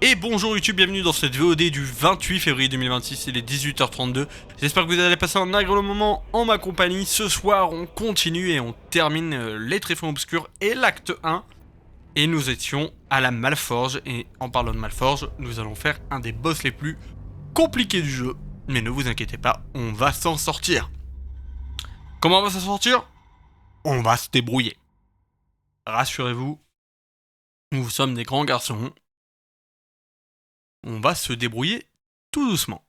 Et bonjour YouTube, bienvenue dans cette VOD du 28 février 2026, il est 18h32. J'espère que vous allez passer un agréable moment en ma compagnie. Ce soir, on continue et on termine les Tréfonds Obscurs et l'acte 1. Et nous étions à la Malforge, et en parlant de Malforge, nous allons faire un des boss les plus compliqués du jeu. Mais ne vous inquiétez pas, on va s'en sortir. Comment on va s'en sortir? On va se débrouiller. Rassurez-vous, nous sommes des grands garçons. On va se débrouiller tout doucement.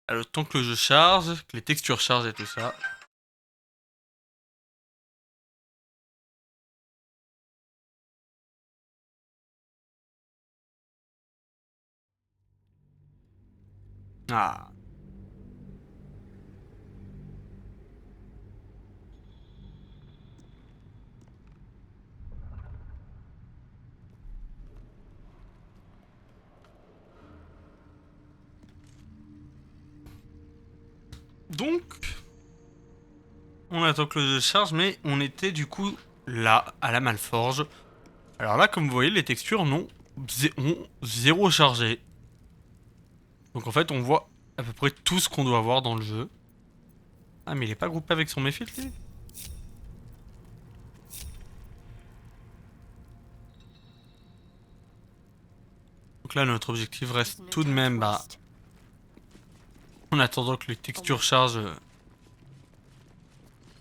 Alors, le temps que le jeu charge, que les textures chargent et tout ça. Ah. Donc, on attend que le jeu charge, mais on était du coup là, à la Malforge. Alors là, comme vous voyez, les textures ont zéro chargé. Donc en fait, on voit à peu près tout ce qu'on doit voir dans le jeu. Ah, mais il est pas groupé avec son méfil, lui. Donc là, notre objectif reste tout de même, en attendant que les textures chargent,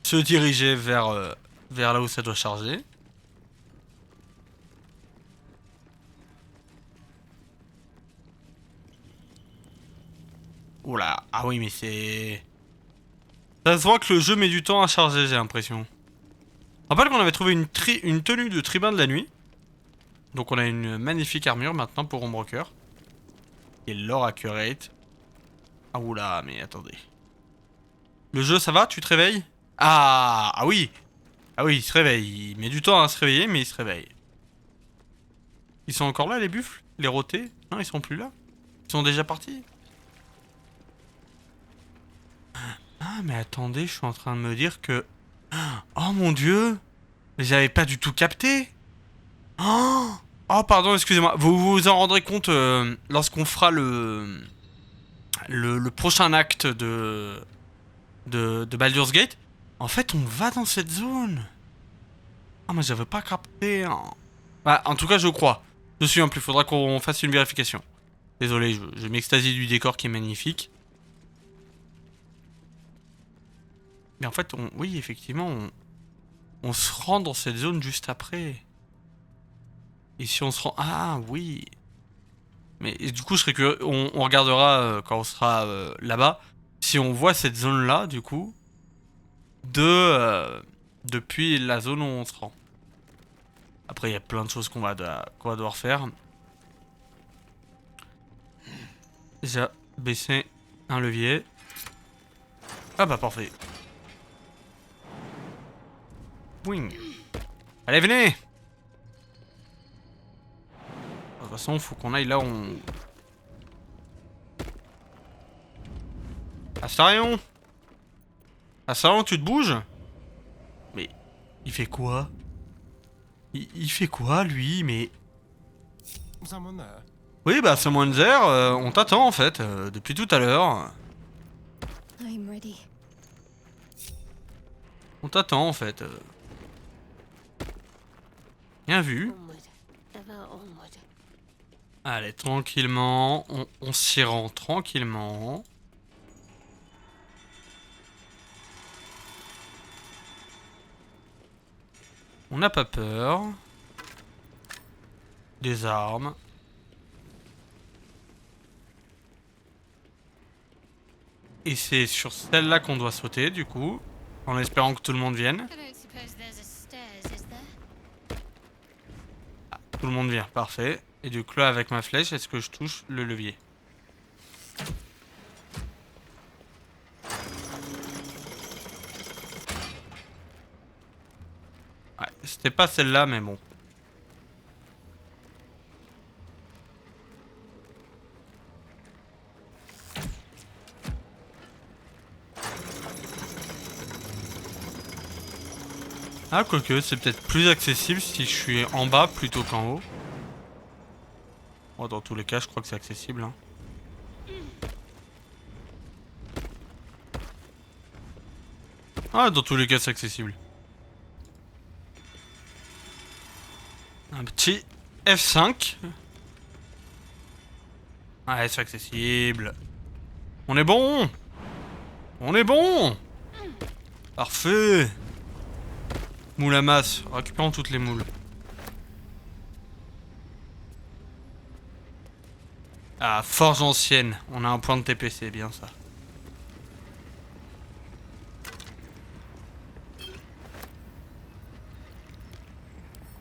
se diriger vers là où ça doit charger. Oula, ah oui, mais c'est... Ça se voit que le jeu met du temps à charger, j'ai l'impression. Rappelle qu'on avait trouvé une tenue de tribun de la nuit. Donc on a une magnifique armure maintenant pour Ombrecoeur. Et l'or accurate. Ah oula, mais attendez. Le jeu, ça va? Tu te réveilles? Ah oui. Ah oui, il se réveille. Il met du temps à se réveiller, mais il se réveille. Ils sont encore là, les buffles? Les rotés? Non, ils sont plus là. Ils sont déjà partis. Ah, mais attendez, je suis en train de me dire que... Oh mon dieu! J'avais pas du tout capté! Oh, pardon, excusez-moi. Vous vous en rendrez compte lorsqu'on fera le prochain acte de Baldur's Gate. En fait, on va dans cette zone. Ah, mais j'avais pas capté. Hein. Bah, en tout cas, je crois. Je suis en plus. Faudra qu'on fasse une vérification. Désolé, je m'extasie du décor qui est magnifique. Mais en fait, oui, effectivement, on se rend dans cette zone juste après. Et si on se rend... Ah, oui. Mais du coup, je serais curieux. On regardera quand on sera là-bas. Si on voit cette zone-là, du coup, depuis la zone où on se rend. Après, il y a plein de choses qu'on va devoir faire. Déjà, baisser un levier. Ah bah, parfait. Wing. Allez, venez! De toute façon, faut qu'on aille là où on... Astarion! Astarion, tu te bouges? Mais, il fait quoi? Il fait quoi, lui? Mais... Oui, bah, Summonzer, on t'attend, en fait, depuis tout à l'heure. On t'attend, en fait. Bien vu. Allez, tranquillement. On s'y rend tranquillement. On n'a pas peur. Des armes. Et c'est sur celle-là qu'on doit sauter, du coup. En espérant que tout le monde vienne. Ah, tout le monde vient, parfait. Et du coup, là, avec ma flèche, est-ce que je touche le levier? Ouais, c'était pas celle-là, mais bon. Ah, quoique, c'est peut-être plus accessible si je suis en bas plutôt qu'en haut. Oh, dans tous les cas, je crois que c'est accessible. Hein. Ah, dans tous les cas, c'est accessible. Un petit F5. Ouais, c'est accessible. On est bon. On est bon. Parfait. Moule à masse. Récupérons toutes les moules. Ah, forge ancienne. On a un point de TPC, bien ça.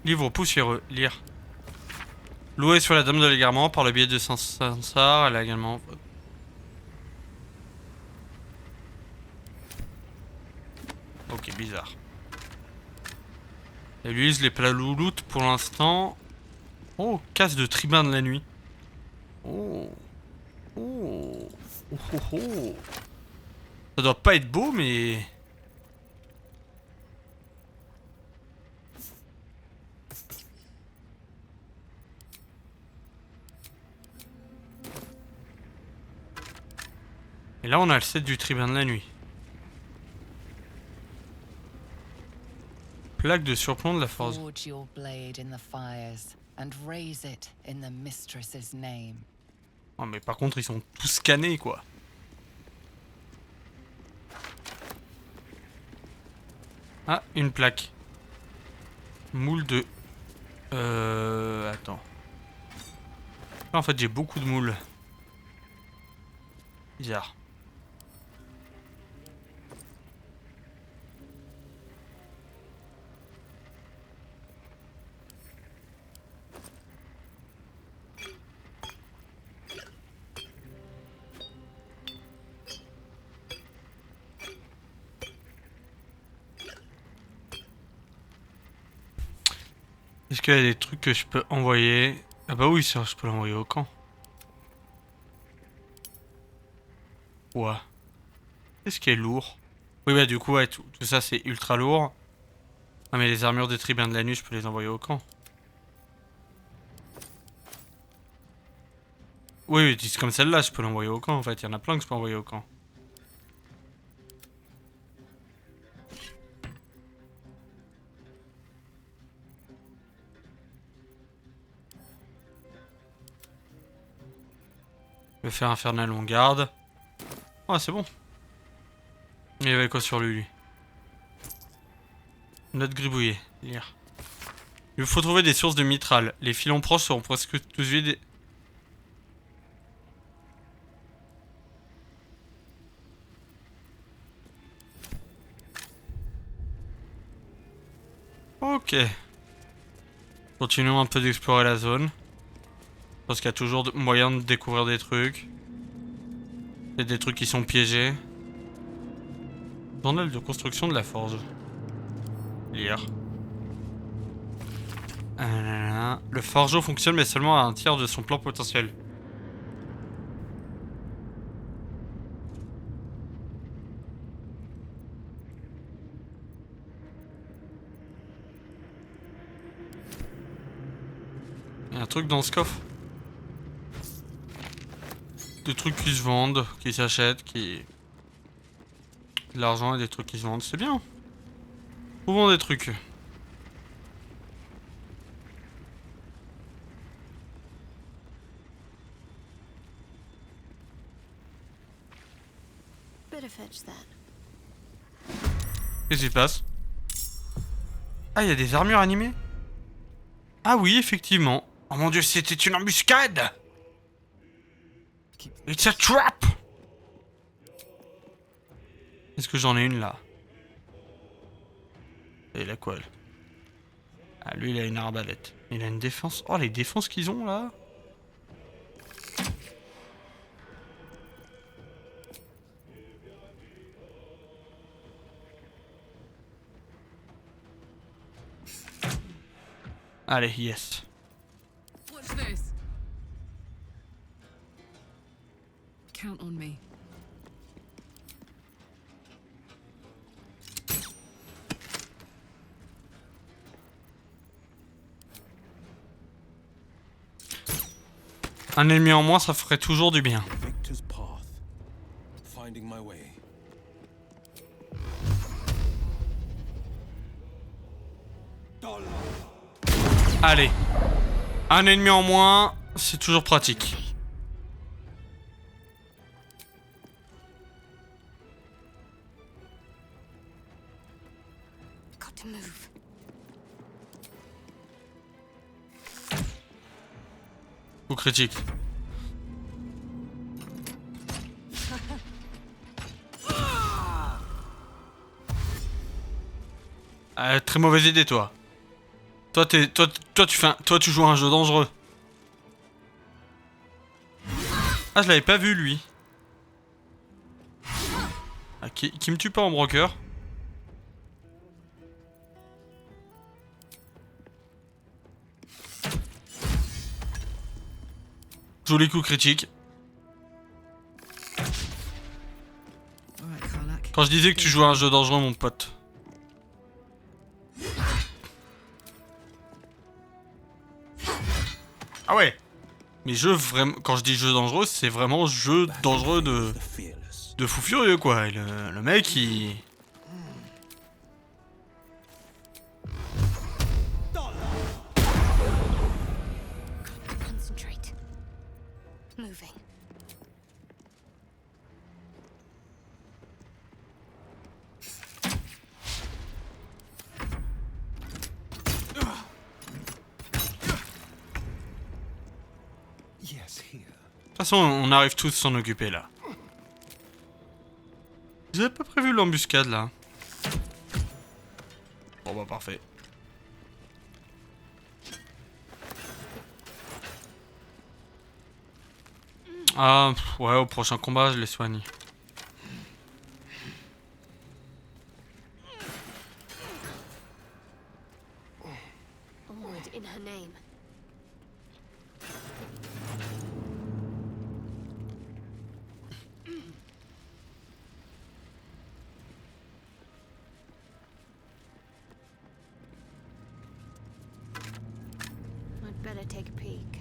Livre poussiéreux. Lire. Loué sur la Dame de l'égarement par le biais de Sansar. Elle a également... Ok, bizarre. Elle utilise les plats louloutes pour l'instant. Oh, casse de tribun de la nuit. Oh. Oh. Oh, oh, oh. Ça doit pas être beau, mais... Et là, on a le set du tribun de la nuit. Plaque de surplomb de la force. Forge your blade in the fires and raise it in the mistress's name. Oh, mais par contre, ils sont tous scannés, quoi. Ah, une plaque. Moule de... Attends. Là, en fait, j'ai beaucoup de moules. Bizarre. Est-ce qu'il y a des trucs que je peux envoyer? Ah bah oui, ça, je peux l'envoyer au camp. Ouais. Qu'est-ce qui est lourd? Oui, bah du coup, ouais, tout ça, c'est ultra lourd. Ah, mais les armures des tribuns de la nuit, je peux les envoyer au camp. Oui, oui, c'est comme celle-là, je peux l'envoyer au camp, en fait. Il y en a plein que je peux envoyer au camp. Le fer infernal, on garde. Oh, c'est bon. Il y avait quoi sur lui? Note gribouillée. Lire. Il faut trouver des sources de mitral. Les filons proches seront presque tous vides. Ok. Continuons un peu d'explorer la zone. Parce qu'il y a toujours moyen de découvrir des trucs. Il y a des trucs qui sont piégés. Journal de construction de la forge. Lire. Le forgeau fonctionne mais seulement à un tiers de son plan potentiel. Il y a un truc dans ce coffre. Des trucs qui se vendent, qui s'achètent, qui... De l'argent et des trucs qui se vendent, c'est bien. Trouvons des trucs. Qu'est-ce qui se passe? Ah, il y a des armures animées? Ah oui, effectivement. Oh mon dieu, c'était une embuscade! It's a trap! Est-ce que j'en ai une là? Et la quoi? Ah, lui, il a une arbalète. Il a une défense. Oh, les défenses qu'ils ont là! Allez, yes. Watch this. Count on me. Un ennemi en moins, ça ferait toujours du bien. Victor's path. Finding my way. Allez. Un ennemi en moins, c'est toujours pratique. Got to move. Coup critique. Très mauvaise idée, toi. Toi, tu joues à un jeu dangereux. Ah, je l'avais pas vu, lui. Ah, qui me tue pas en broker. Joli coup critique. All right, Karlak. Quand je disais que tu jouais à un jeu dangereux, mon pote. Ah ouais. Mais jeu vraiment, quand je dis jeu dangereux, c'est vraiment jeu dangereux The fearless. de fou furieux, quoi. Et le mec, il... Concentrate. Moving. Yes, here. De toute façon, on arrive tous à s'en occuper, là. J'avais pas prévu l'embuscade, là. Bon, bah, parfait. Ah, ouais, au prochain combat, je les soigne. Onward in her name. I'd better take a peek.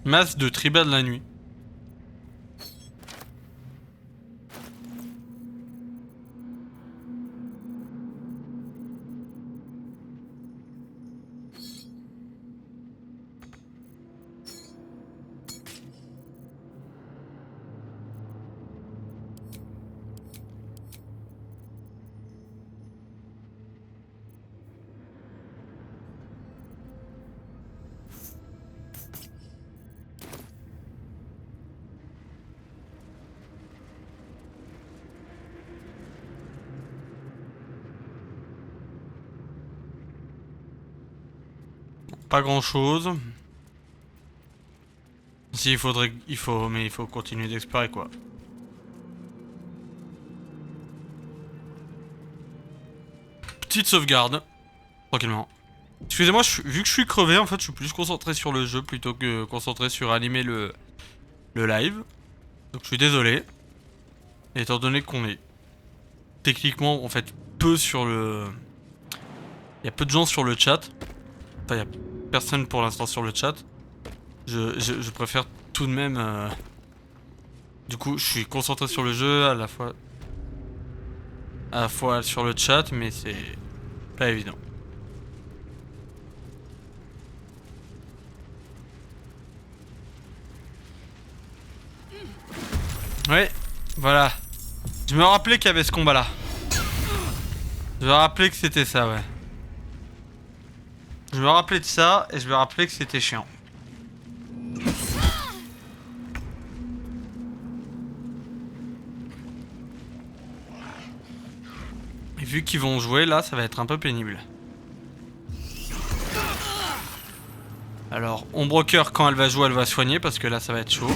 Masse de tribal de la nuit. Pas grand chose. Si, mais il faut continuer d'explorer, quoi. Petite sauvegarde. Tranquillement. Excusez-moi, vu que je suis crevé, en fait, je suis plus concentré sur le jeu plutôt que concentré sur animer le live. Donc je suis désolé. Étant donné qu'on est techniquement, en fait, peu sur le... Il y a peu de gens sur le chat. Enfin, il y a personne pour l'instant sur le chat. Je préfère tout de même... Du coup, je suis concentré sur le jeu, à la fois sur le chat, mais c'est pas évident. Ouais, voilà. Je me rappelais qu'il y avait ce combat-là. Je me rappelais que c'était ça, ouais. Je me rappelais de ça, et je me rappelais que c'était chiant. Et vu qu'ils vont jouer, là, ça va être un peu pénible. Alors, Ombroker, quand elle va jouer, elle va soigner, parce que là, ça va être chaud.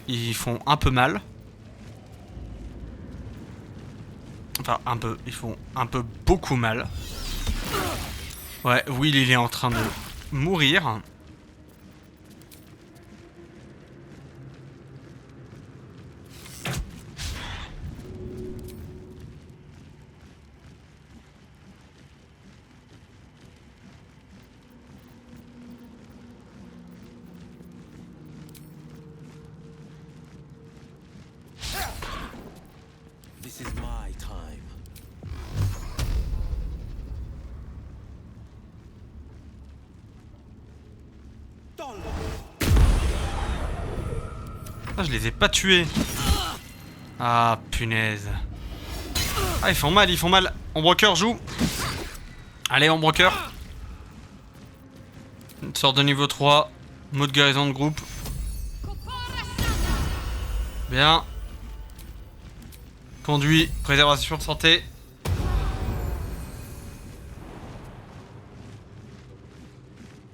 Ils font un peu mal. Enfin, un peu. Ils font un peu beaucoup mal. Ouais, Will, il est en train de mourir. This is my time. Ah, je les ai pas tués. Ah, punaise. Ah, ils font mal, ils font mal. Ombrecoeur joue. Allez, Ombrecoeur. Une sorte de niveau 3. Mode guérison de groupe. Bien. Conduit, préservation de santé.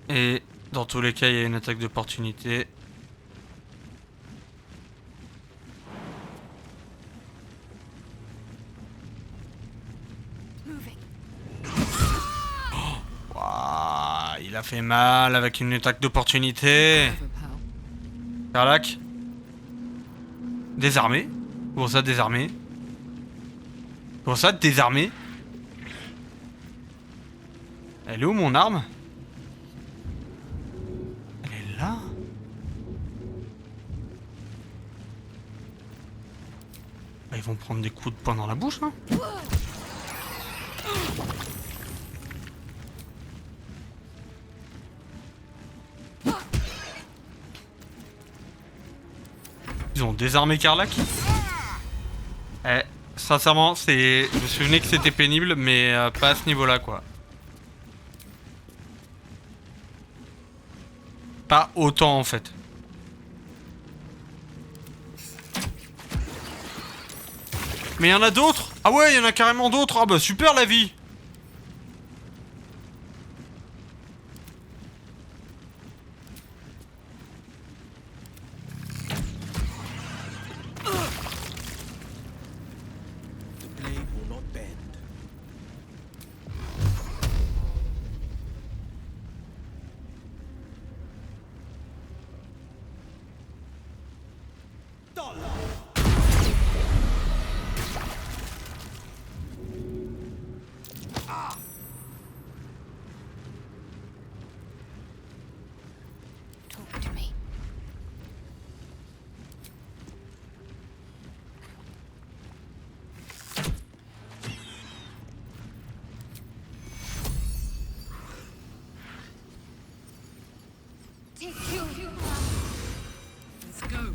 Et dans tous les cas, il y a une attaque d'opportunité. Moving. Ouah, il a fait mal avec une attaque d'opportunité. Over, pal. Karlach. Désarmé. Comment ça, désarmé? Comment ça, désarmé? Elle est où mon arme? Elle est là? Bah, ils vont prendre des coups de poing dans la bouche, hein? Ils ont désarmé Karlach? Eh, sincèrement, je me souvenais que c'était pénible, mais pas à ce niveau-là, quoi. Pas autant, en fait. Mais il y en a d'autres! Ah ouais, il y en a carrément d'autres! Ah bah super la vie! The blade will not bend. Talk to me. Take you. Let's go.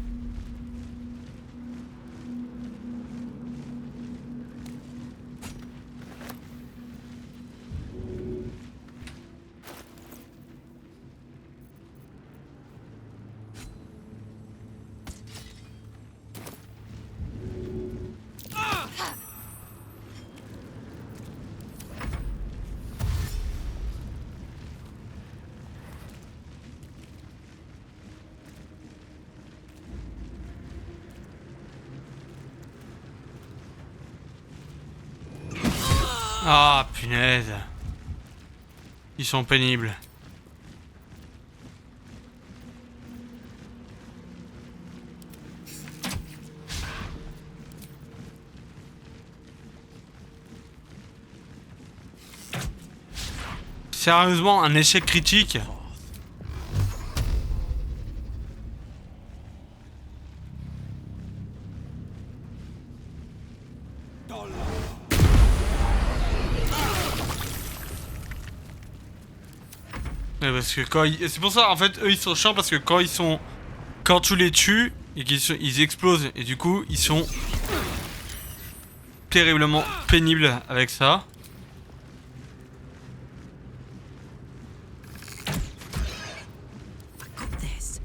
Ah, punaise. Ils sont pénibles. Sérieusement, un échec critique. Ouais, parce que c'est pour ça, en fait, eux ils sont chiants parce que quand tu les tues et ils explosent et du coup ils sont terriblement pénibles avec ça. I got this.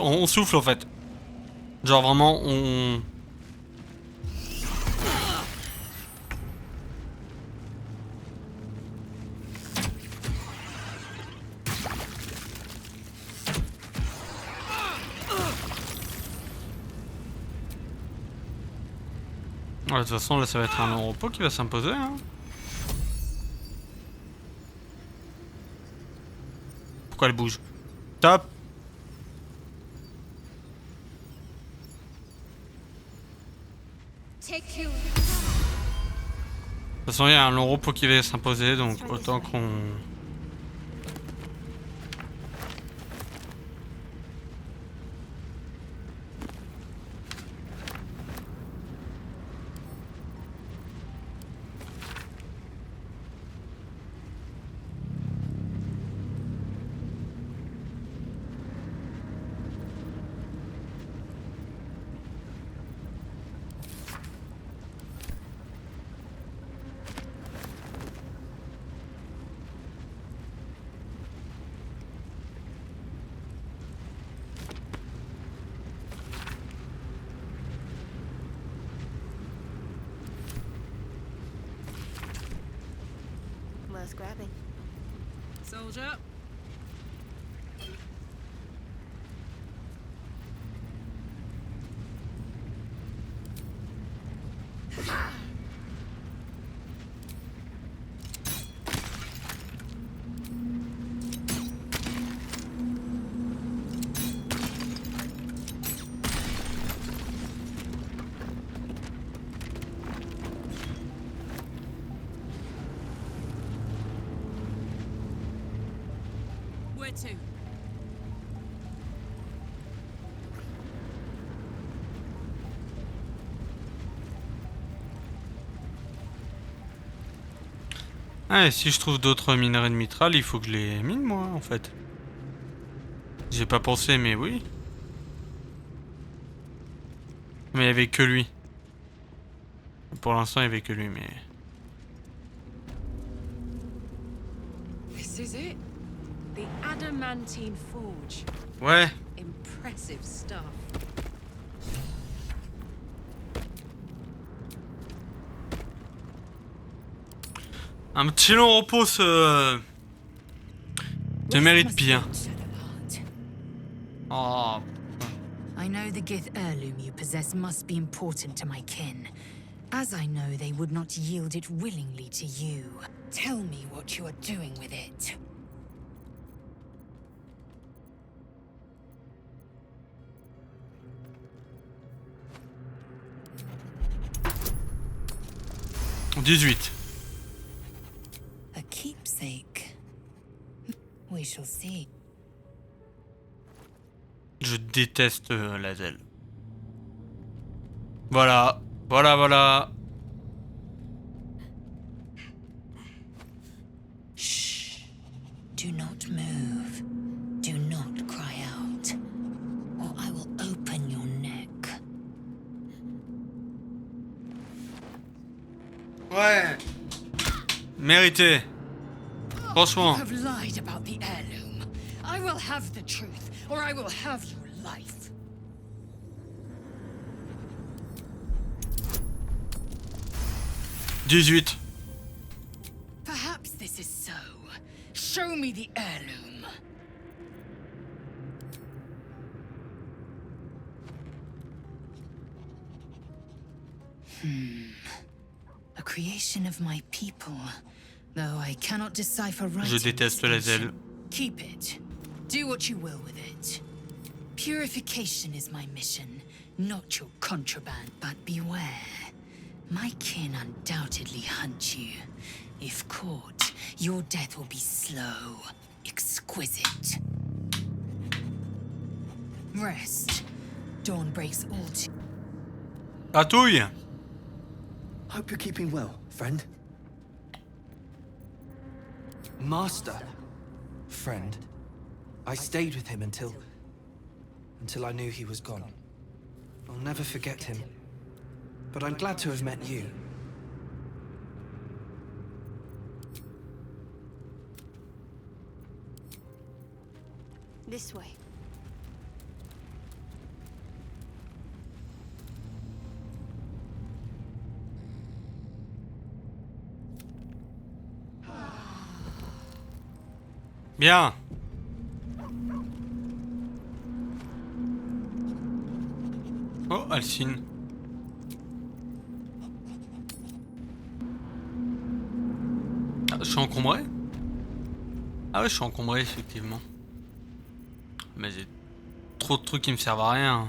On souffle en fait. Genre vraiment on... Ouais, de toute façon là ça va être un long repos qui va s'imposer hein. pourquoi elle bouge. Top. Take you. De toute façon, il y a un long repos qui va s'imposer, donc autant qu'on... Worth grabbing. Soldier. Where to? Ah, et si je trouve d'autres minerais de mitral, il faut que je les mine moi en fait. J'ai pas pensé, mais oui. Mais il y avait que lui. Pour l'instant, il y avait que lui, mais... This is it. The Adamantine Forge. Ouais. Impressive stuff. Un petit long repos te mérite bien. Oh. I know the Gith heirloom you possess must be important to my kin, as I know they would not yield it willingly to you. Tell me what you are doing with it. « 18. A keepsake. We shall see. Je déteste la zèle. Voilà. Voilà, voilà. Shh. Do not move. Do not cry out, or I will open your neck. Ouais. Mérité. Franchement. You have lied about the heirloom. I will have the truth, or I will have your life. « 18. Perhaps this is so. Show me the heirloom. A creation of my people, though I cannot decipher Je writing. déteste la zèle. Keep it. Do what you will with it. Purification is my mission, not your contraband. But beware. My kin undoubtedly hunt you. If caught, your death will be slow, exquisite. Rest. Dawn breaks all too. Atouille. Hope you're keeping well, friend. Master. Friend. I stayed with him until I knew he was gone. I'll never forget him. But I'm glad to have met you. This way. Bien. Oh, Alcine. Ah, je suis encombré? Ah ouais, je suis encombré, effectivement. Mais j'ai trop de trucs qui me servent à rien.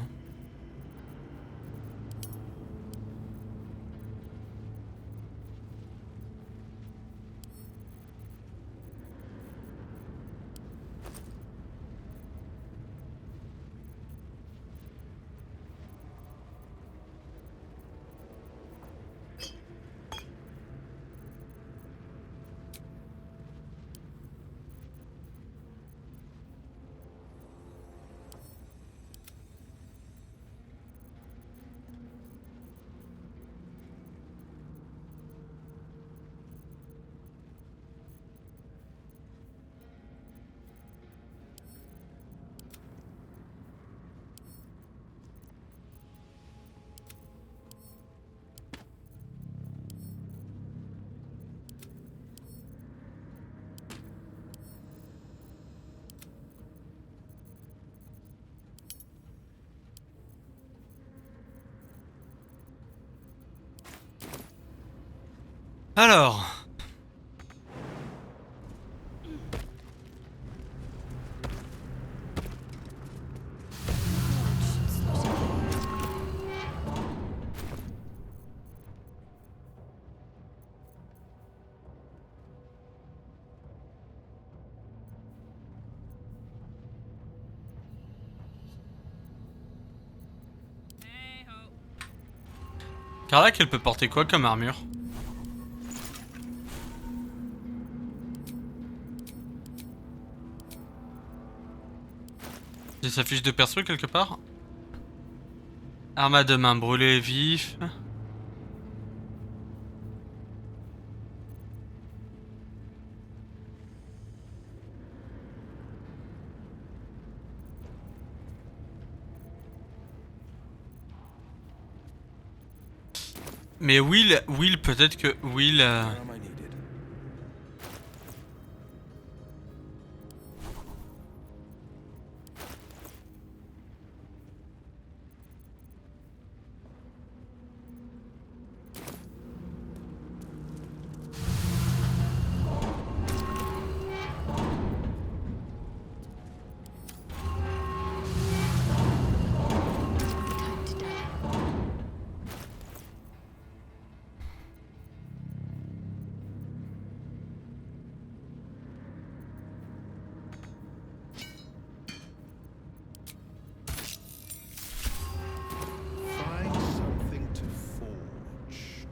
Alors. Carlac, elle peut porter quoi comme armure? J'ai sa fiche de perso quelque part? Arme à deux mains, brûlé vif. Mais Will peut-être que Will... Time to die. Find something to forge.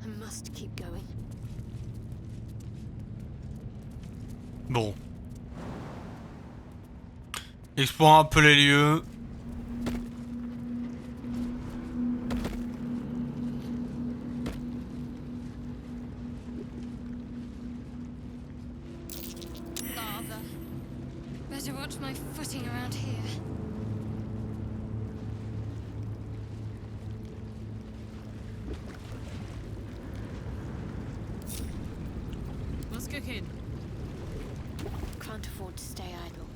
I must keep going. Bon. Explore un peu les lieux. Lava. Better watch my footing around here. What's cooking? Can't afford to stay idle.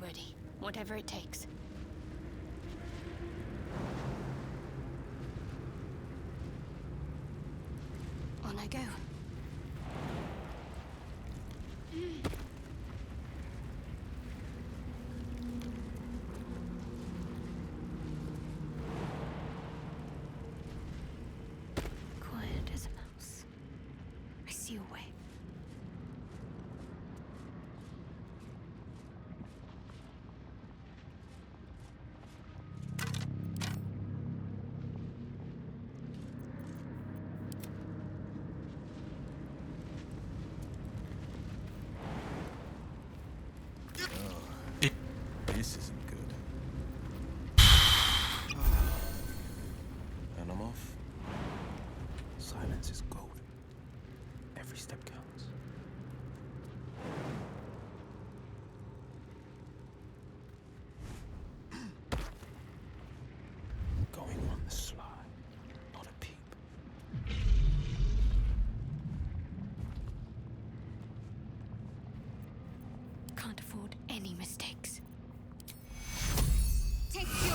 ready, whatever it takes. On I go. Quiet as a mouse. I see a way. This isn't good. And I'm off. Silence is gold. Every step counts. Going on the sly. Not a peep. Can't afford any mistakes. Take you.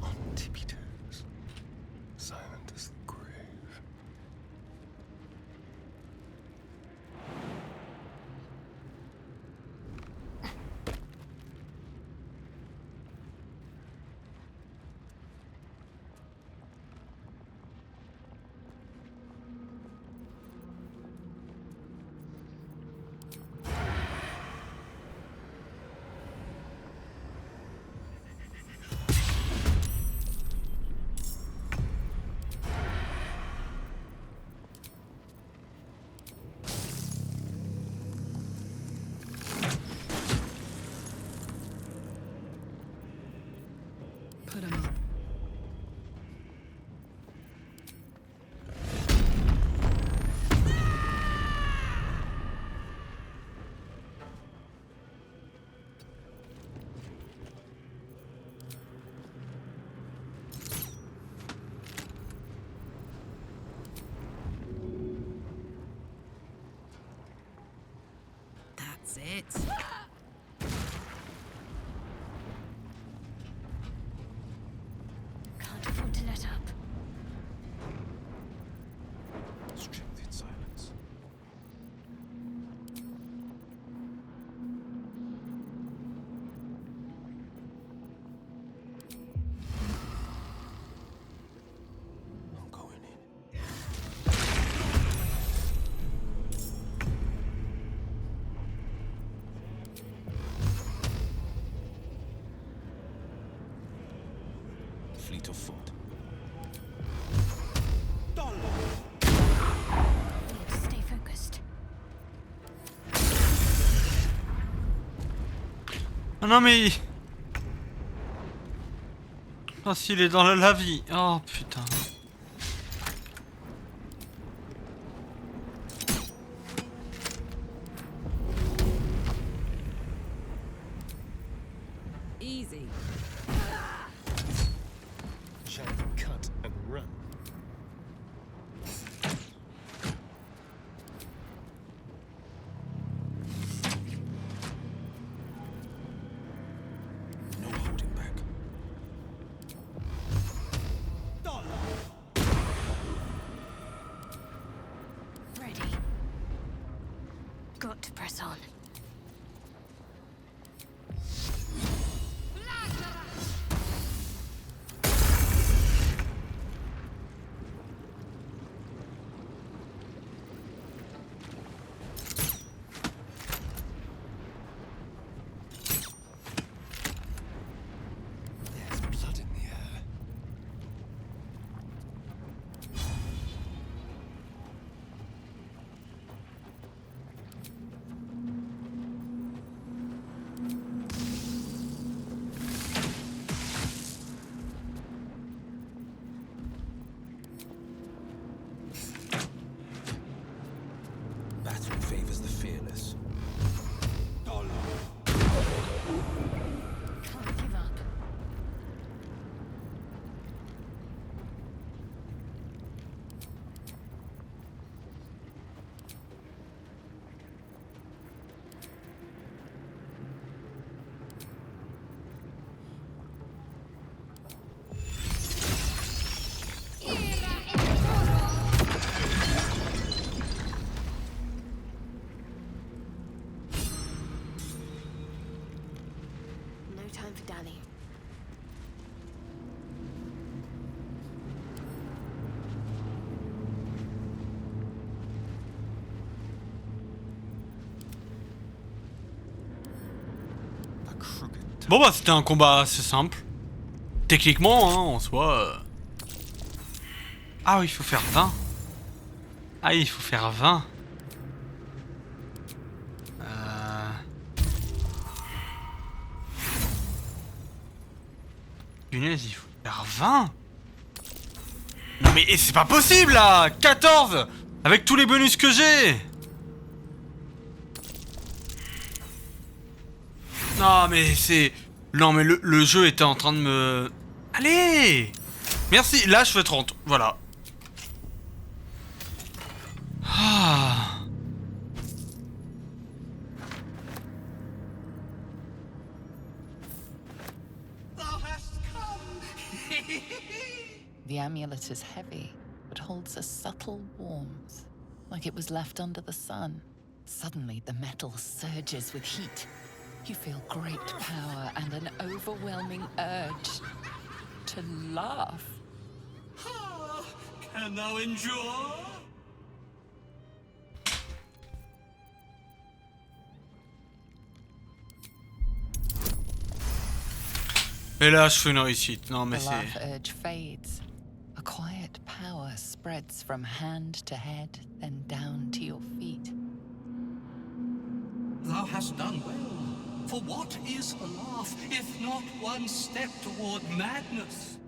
On tippy toes. Silent as the grave. Put him up. That's it. Can't afford to let up. Strength in silence. I'm going in. Fleet of foot. Need to stay focused. Oh non mais... Oh s'il est dans le lavis. Oh putain. Easy. Shall cut and run. No holding back. Ready. Got to press on. There's blood in the air. Bon bah c'était un combat assez simple. Techniquement, hein, en soi... Ah oui, il faut faire 20. Ah il faut faire 20. Punaise, il faut faire 20. Non mais c'est pas possible là. 14 avec tous les bonus que j'ai. Non mais c'est... Non mais le jeu était en train de me... Allez. Merci, là je fais 30, voilà. Ah. The amulet is heavy, but holds a subtle warmth, like it was left under the sun. Suddenly, the metal surges with heat. You feel great power and an overwhelming urge to laugh. Can thou endure? Et là, je fais une réussite. Non, mais The c'est... laugh urge fades. A quiet power spreads from hand to head, then down to your feet. Thou hast done well. For what is a laugh if not one step toward madness?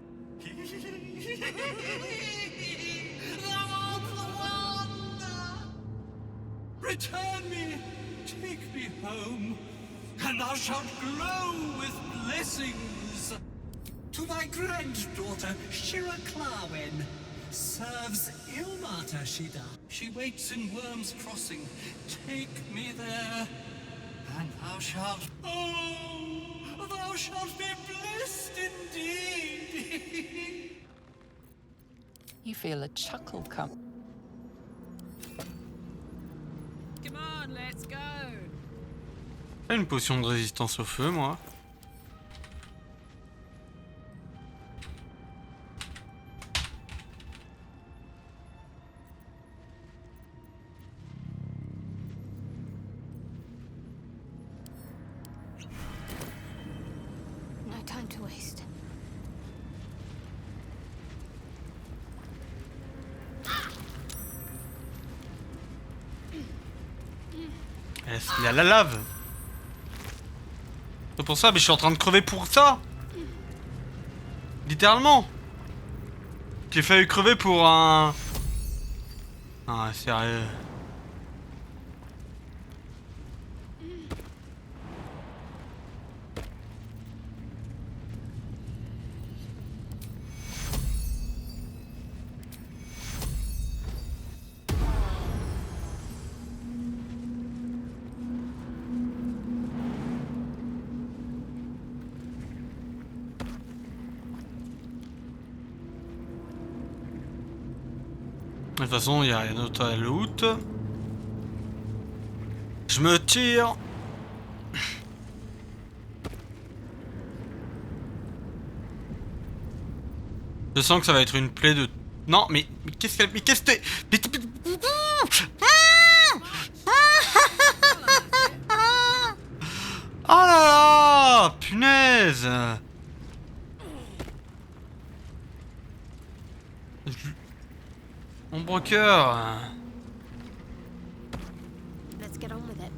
Thou art the one! Return me, take me home, and thou shalt glow with blessings. To thy granddaughter, Shira Clarwen, serves Ilmater Shida. She waits in Worm's Crossing. Take me there, and thou shalt... Oh, thou shalt be blessed indeed. You feel a chuckle come. Come on, let's go. J'ai une potion de résistance au feu, moi. No time to waste. Est-ce qu'il y a la lave? C'est pour ça, mais je suis en train de crever pour ça. Littéralement. J'ai failli crever pour un... Ah, sérieux. De toute façon, il n'y a rien d'autre à loot. Je me tire. Je sens que ça va être une plaie de... Non, mais qu'est-ce qu'elle... Mais qu'est-ce que... Oh là là, punaise. Ombre cœur. Let's get on with it.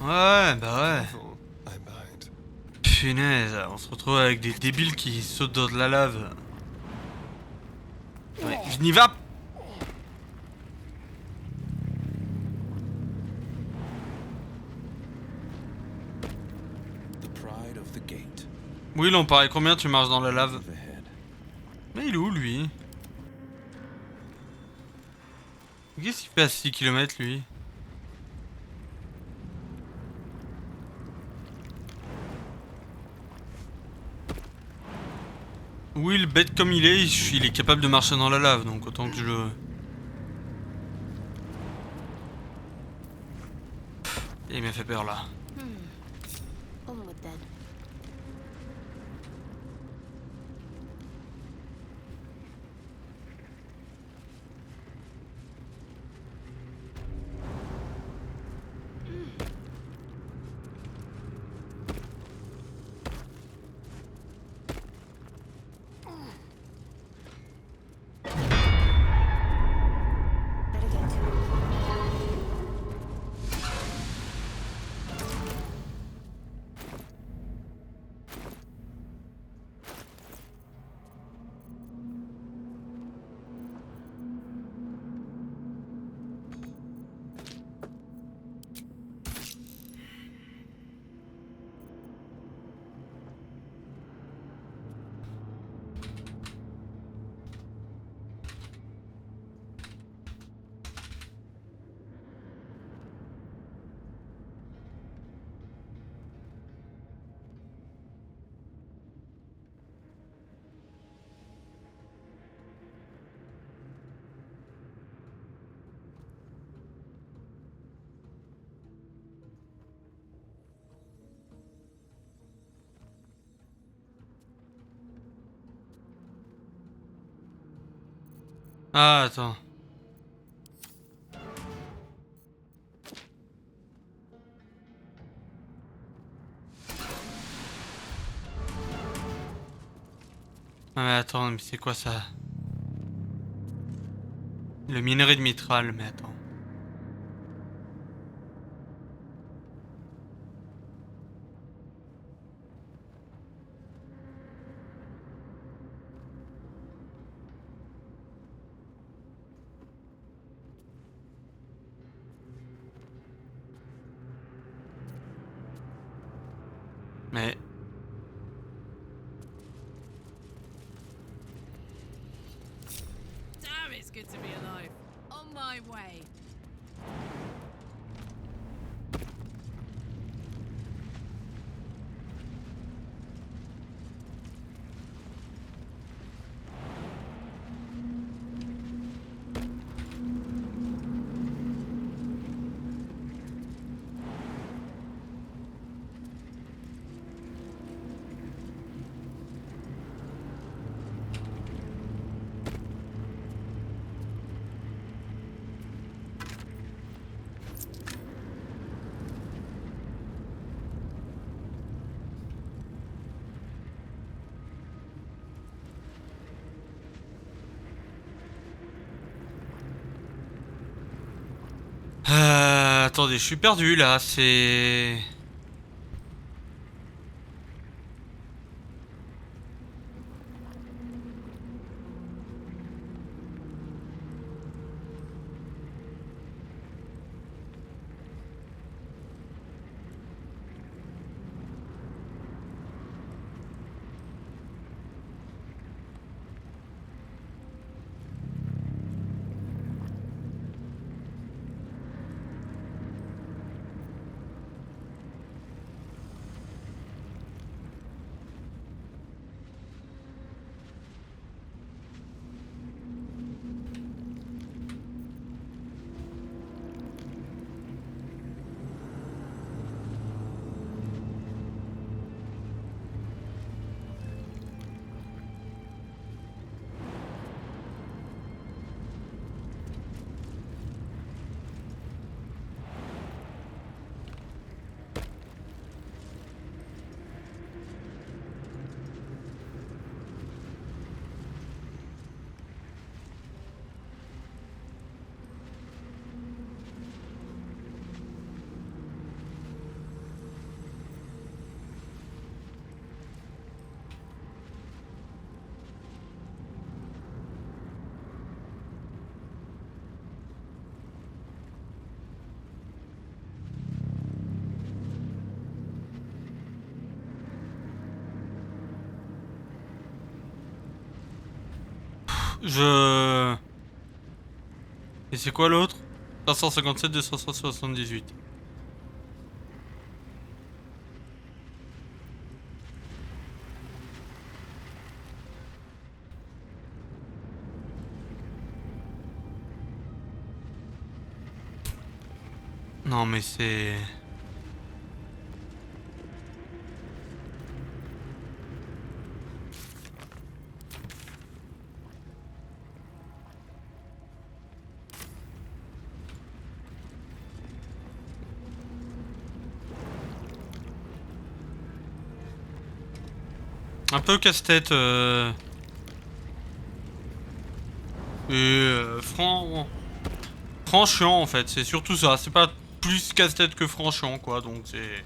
Ouais, bah ouais. I'm behind. Punaise, on se retrouve avec des débiles qui sautent dans de la lave. Ouais, je n'y va. The pride of the gate. Oui, là on paraît combien tu marches dans la lave? Move ahead. Mais il est où lui? Qu'est-ce qu'il fait à 6 km lui? Will, bête comme il est capable de marcher dans la lave, donc autant que je le... Il m'a fait peur là. Onward then. Ah, attends. Ah, mais attends, mais c'est quoi ça? Le minerai de Mithril, mais attends. Mais... Damn, it's good to be alive. On my way. Attendez, je suis perdu là, c'est... Je... Et c'est quoi l'autre? 557, 278. Non mais c'est... Un peu casse-tête. Et franchement en fait, c'est surtout ça. C'est pas plus casse-tête que franchement quoi, donc c'est...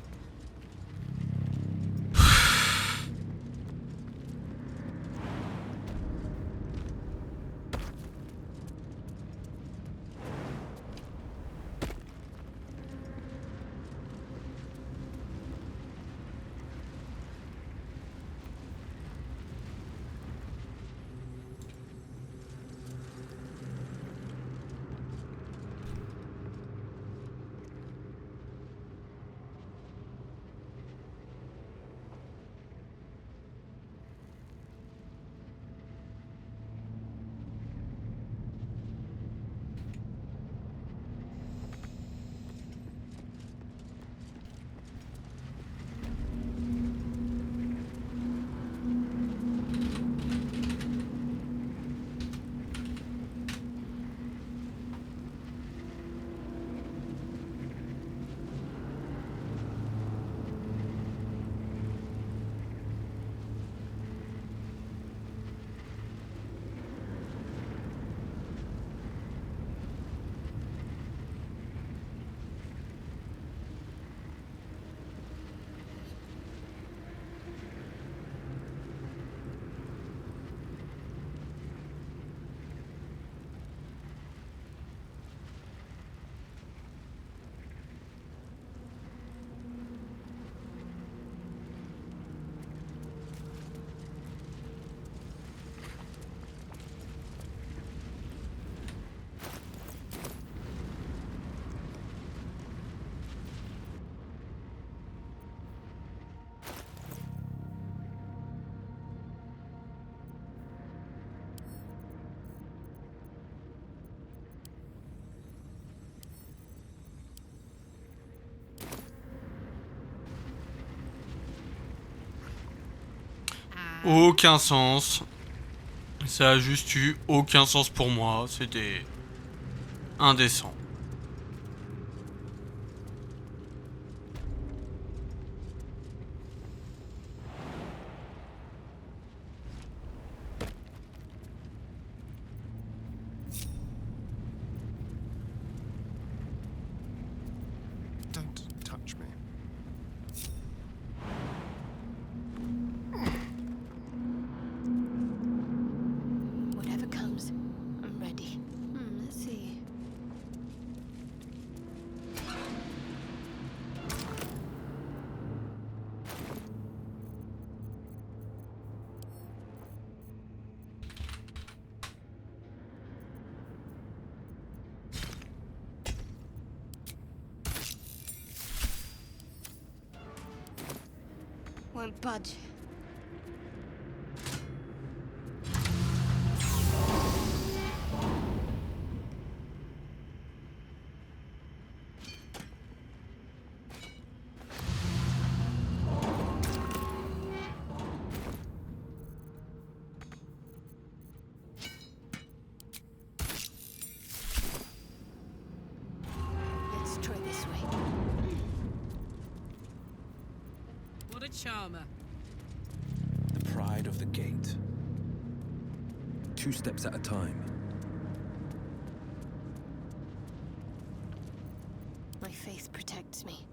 Aucun sens. Ça a juste eu aucun sens pour moi. C'était indécent. Don't touch me. Whatever comes, I'm ready. Let's see. Won't budge. Let's try this way. What a charmer. The pride of the gate. 2 steps at a time. My faith protects me.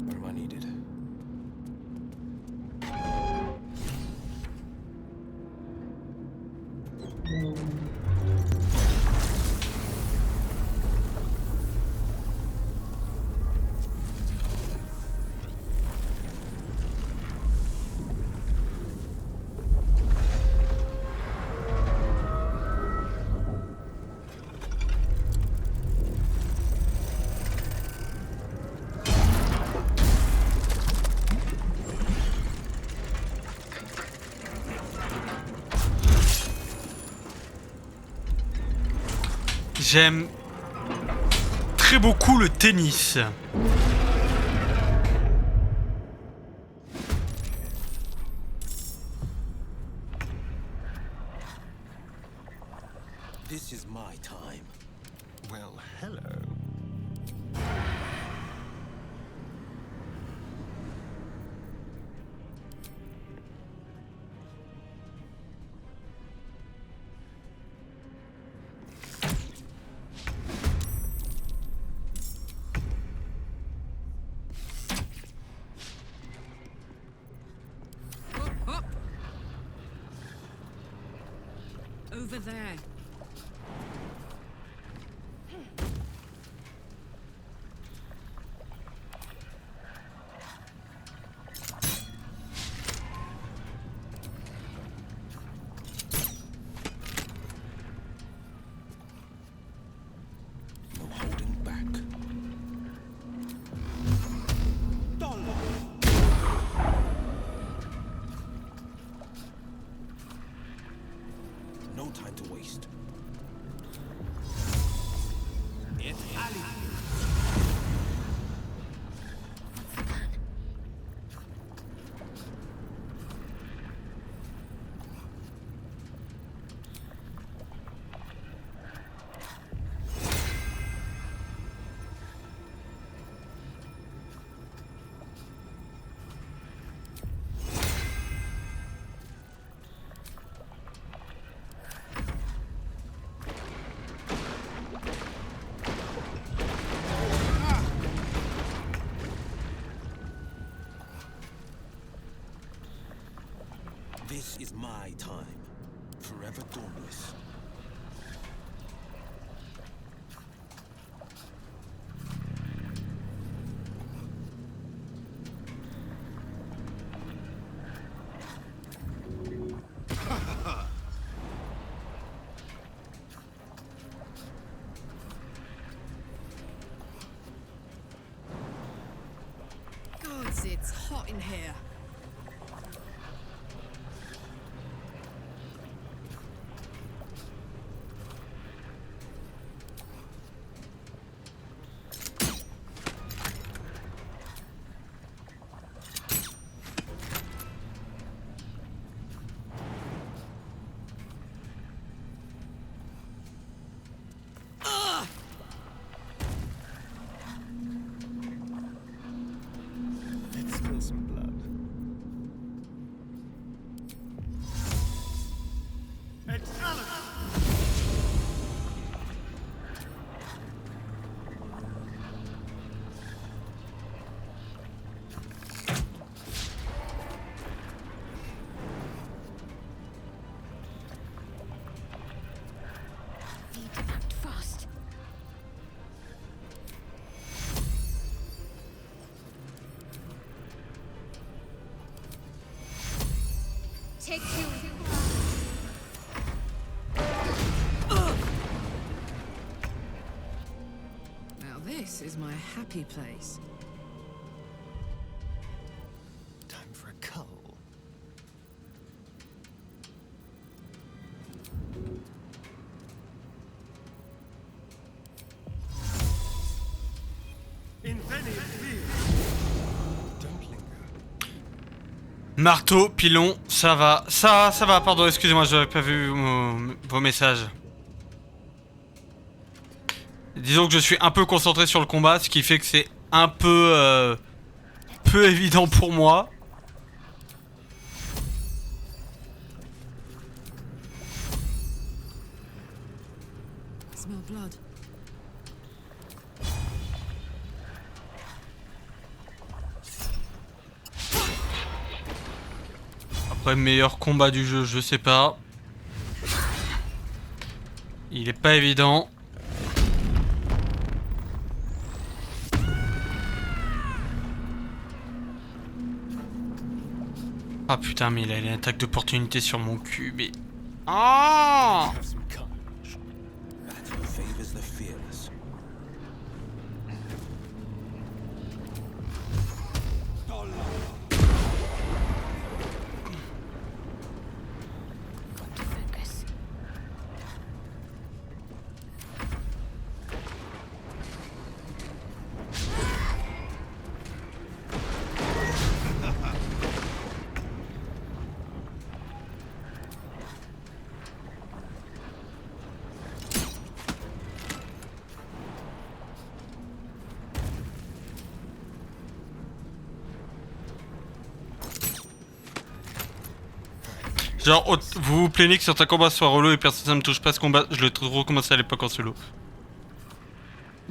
Where am I needed? J'aime très beaucoup le tennis. This is my time. Well, hello. Hop. Over there. No holding back. No time to waste. This is my time. Forever dawnless. It's hot in here. Let's spill some blood. Need to act fast. Take you. Now this is my happy place. Time for a cull. Don't linger. Marteau, pilon, ça va. Ça va, pardon, excusez-moi, j'avais pas vu vos messages. Disons que je suis un peu concentré sur le combat, ce qui fait que c'est un peu évident pour moi. Smell blood. Après, meilleur combat du jeu, je sais pas. Il est pas évident. Ah putain, mais il a une attaque d'opportunité sur mon cul, mais... Ah! Have some courage. That who favors the fearless. Got to focus. Genre, vous vous plaignez que certains combats soient relous et personne ne me touche pas ce combat. Je l'ai recommencé à l'époque en solo.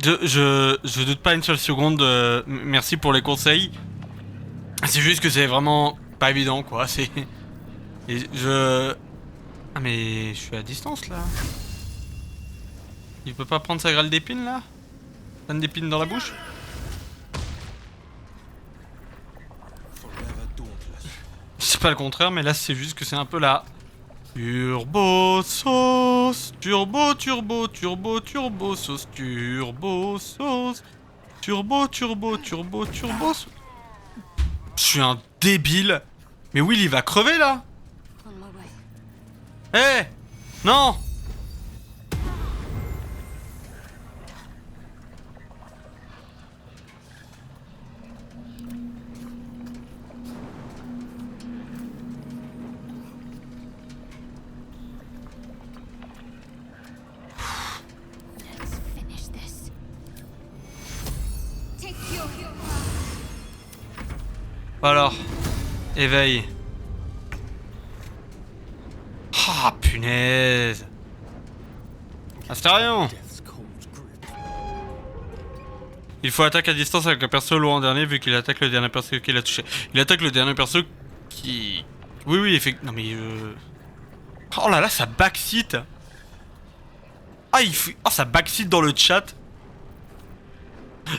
Je doute pas une seule seconde. Merci pour les conseils. C'est juste que c'est vraiment pas évident, quoi. C'est... Et je... Ah mais je suis à distance, là. Il peut pas prendre sa grêle d'épines, là? Plein d'épines dans la bouche? Forever dauntless. C'est pas le contraire, mais là c'est juste que c'est un peu là. Turbo sauce, turbo turbo turbo turbo sauce, turbo sauce, turbo turbo turbo turbo sauce. Je suis un débile. Mais Will il va crever là. On my way. Eh, non. Let's finish this. Take you. Alors, éveil. Ah punaise. Astarion. Death's cold grip. Il faut attaquer à distance avec le perso loin en dernier vu qu'il attaque le dernier perso qu'il a touché. Il attaque le dernier perso qui... Oui, effectivement. Non mais... Oh là là, ça backseat. Ah, ça backseat dans le chat.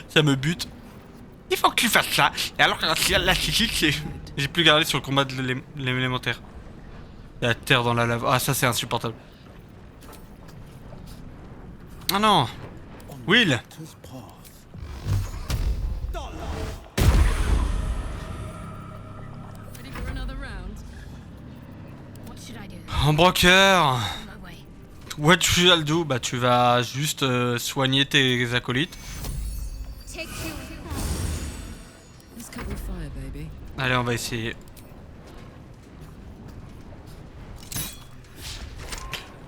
Ça me bute. Il faut que tu fasses ça. Et alors que la c'est... J'ai plus gardé sur le combat de l'élémentaire. La terre dans la lave. Ah, ça c'est insupportable. Ah non. Will. En broker. On my way. What shall do? Bah tu vas juste soigner tes acolytes. Take two. Let's cover fire, baby. Allez, on va essayer.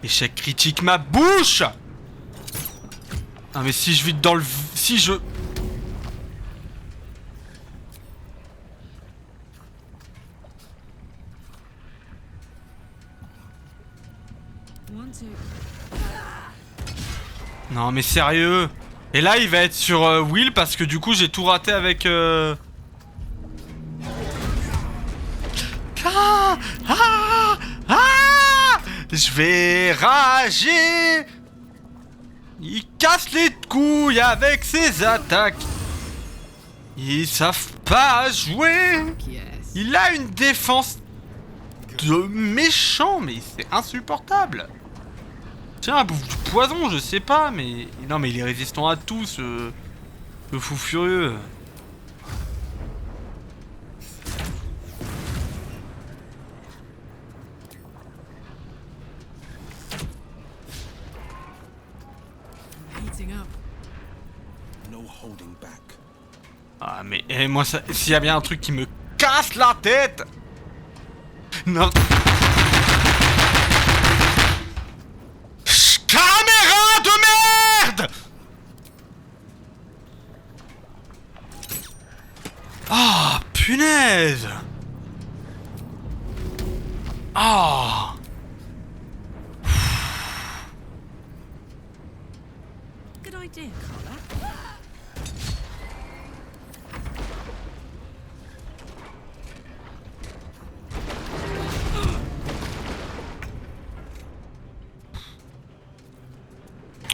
Échec critique, ma bouche! Ah mais si je vide dans le... Si je... One, two. Non mais sérieux. Et là il va être sur Will parce que du coup j'ai tout raté avec... Ah, ah, ah, je vais rager. Il casse les couilles avec ses attaques. Ils savent pas jouer. Yes. Il a une défense de méchant, mais c'est insupportable. Tiens, bouffe du poison, je sais pas, mais... Non mais il est résistant à tout, ce fou furieux. Heating up. No holding back. Ah mais moi, s'il y a bien un truc qui me casse la tête. Non. Caméra de merde. Ah, punaise. Ah. Good idea, Carla.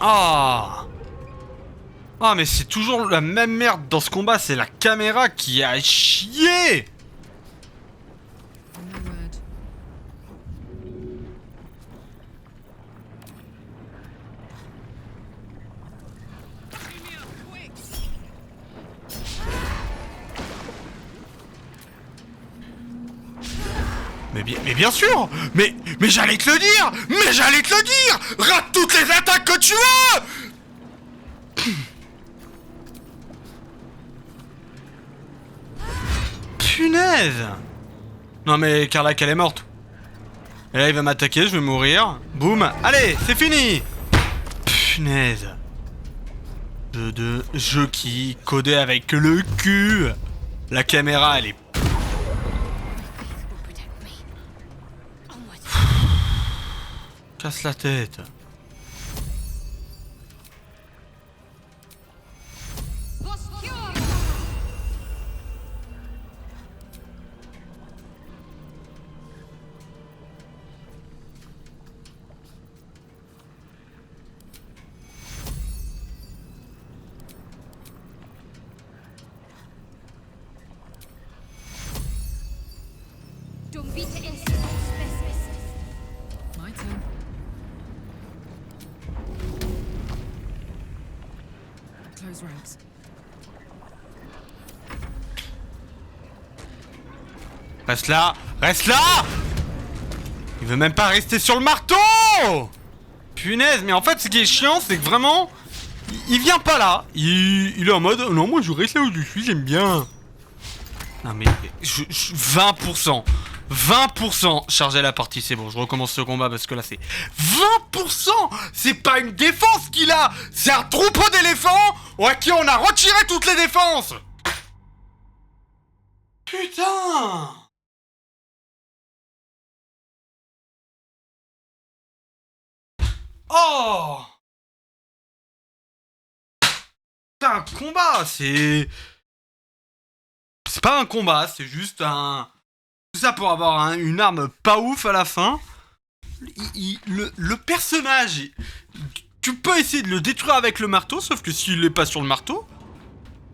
Ah. Ah mais c'est toujours la même merde dans ce combat, c'est la caméra qui a chié. No word. Mais bien sûr. Mais j'allais te le dire. Mais j'allais te le dire. Rate toutes les attaques que tu veux. Punaise. Non mais Carla qu'elle est morte. Et là il va m'attaquer, je vais mourir. Boum. Allez, c'est fini. Punaise. De jeu qui codé avec le cul. La caméra elle est... Casse la tête. My turn. Close ranks. Reste là. Reste là. Il veut même pas rester sur le marteau. Punaise, mais en fait ce qui est chiant c'est que vraiment... Il vient pas là. Il est en mode... Non moi je reste là où je suis, j'aime bien. Non mais... 20%. 20% charger la partie, c'est bon, je recommence ce combat parce que là c'est 20%. C'est pas une défense qu'il a, c'est un troupeau d'éléphants à qui on a retiré toutes les défenses. Putain. Oh. C'est un combat, c'est pas un combat, c'est juste un... Tout ça pour avoir une arme pas ouf à la fin. Le personnage, tu peux essayer de le détruire avec le marteau, sauf que s'il est pas sur le marteau,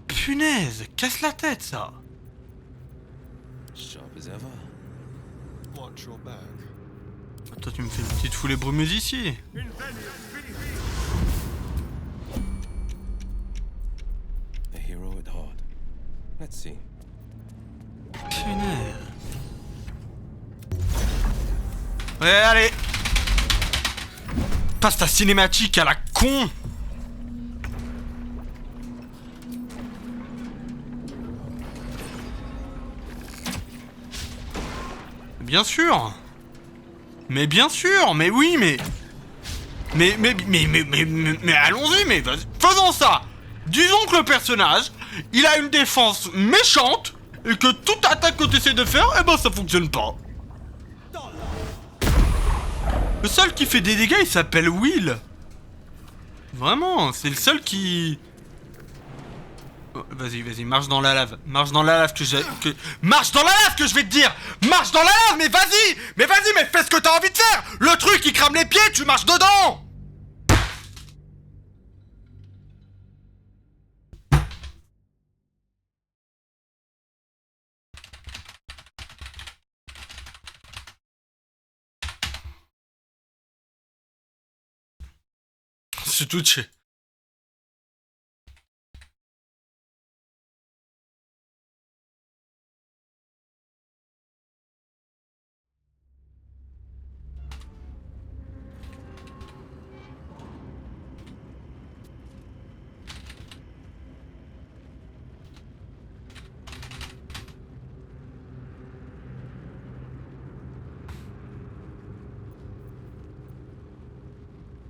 punaise, casse la tête ça. Sharp as ever. Watch your back. Toi tu me fais une petite foulée brumeuse ici. A hero at heart. Let's see. Punaise. Ouais, allez. Passe ta cinématique à la con. Bien sûr. Mais bien sûr, mais oui, mais allons-y, mais faisons ça. Disons que le personnage, il a une défense méchante et que toute attaque que tu essaies de faire, eh ben ça fonctionne pas. Le seul qui fait des dégâts, il s'appelle Will. Vraiment, c'est le seul qui... Oh, vas-y, marche dans la lave. Marche dans la lave Marche dans la lave que je vais te dire. Marche dans la lave, mais vas-y, mais fais ce que t'as envie de faire. Le truc, il crame les pieds, tu marches dedans. C'est tout chez.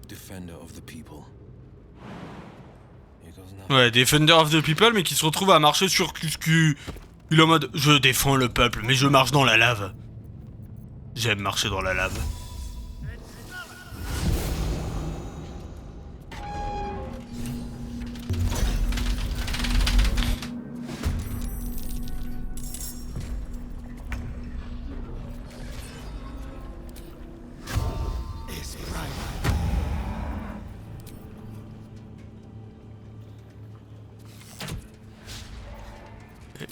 Defender of the people. Ouais, Defender of the People, mais qui se retrouve à marcher sur Cuscu. Il est en mode, je défends le peuple, mais je marche dans la lave. J'aime marcher dans la lave.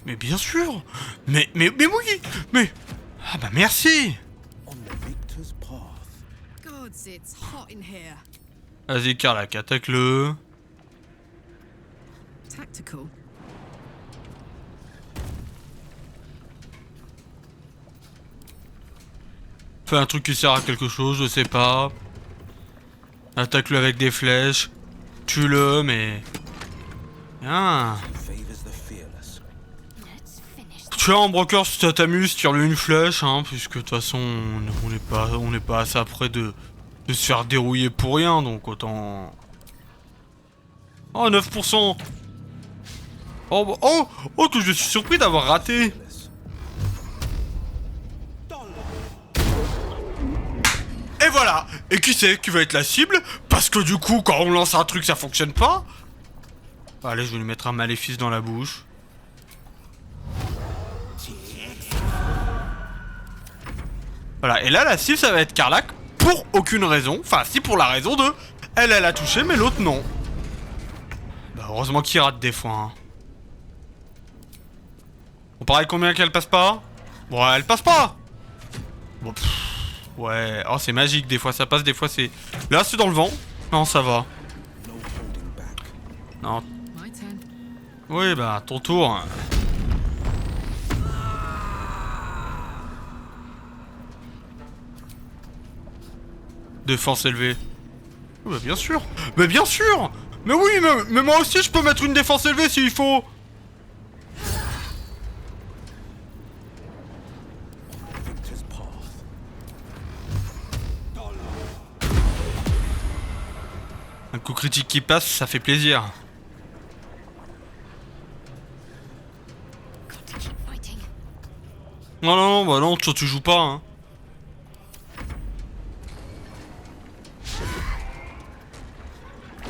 Mais bien sûr. Mais oui. Mais... Ah bah merci. Vas-y, Karlach, attaque-le. Tactical. Fais un truc qui sert à quelque chose, je sais pas. Attaque-le avec des flèches. Tue-le, mais... Ah. Tiens, en broker, si ça t'amuse, tire-lui une flèche, hein, puisque de toute façon, on n'est pas assez après de se faire dérouiller pour rien, donc autant... Oh, 9%. Oh, que je suis surpris d'avoir raté. Et voilà. Et qui c'est qui va être la cible? Parce que du coup, quand on lance un truc, ça fonctionne pas. Allez, je vais lui mettre un maléfice dans la bouche. Voilà, et là, la cible, ça va être Karlach, pour aucune raison. Enfin, si, pour la raison de... Elle a touché, mais l'autre, non. Bah, heureusement qu'il rate des fois, hein. On parie combien qu'elle passe pas? Bon, elle passe pas. Bon, ouais, oh, c'est magique, des fois ça passe, des fois c'est... Là, c'est dans le vent. Non, ça va. Non. Oui, bah, ton tour. Défense élevée. Oh, bah bien sûr. Mais bien sûr. Mais oui, mais moi aussi je peux mettre une défense élevée s'il faut. Un coup critique qui passe, ça fait plaisir. Non, bah non, toi tu joues pas, hein.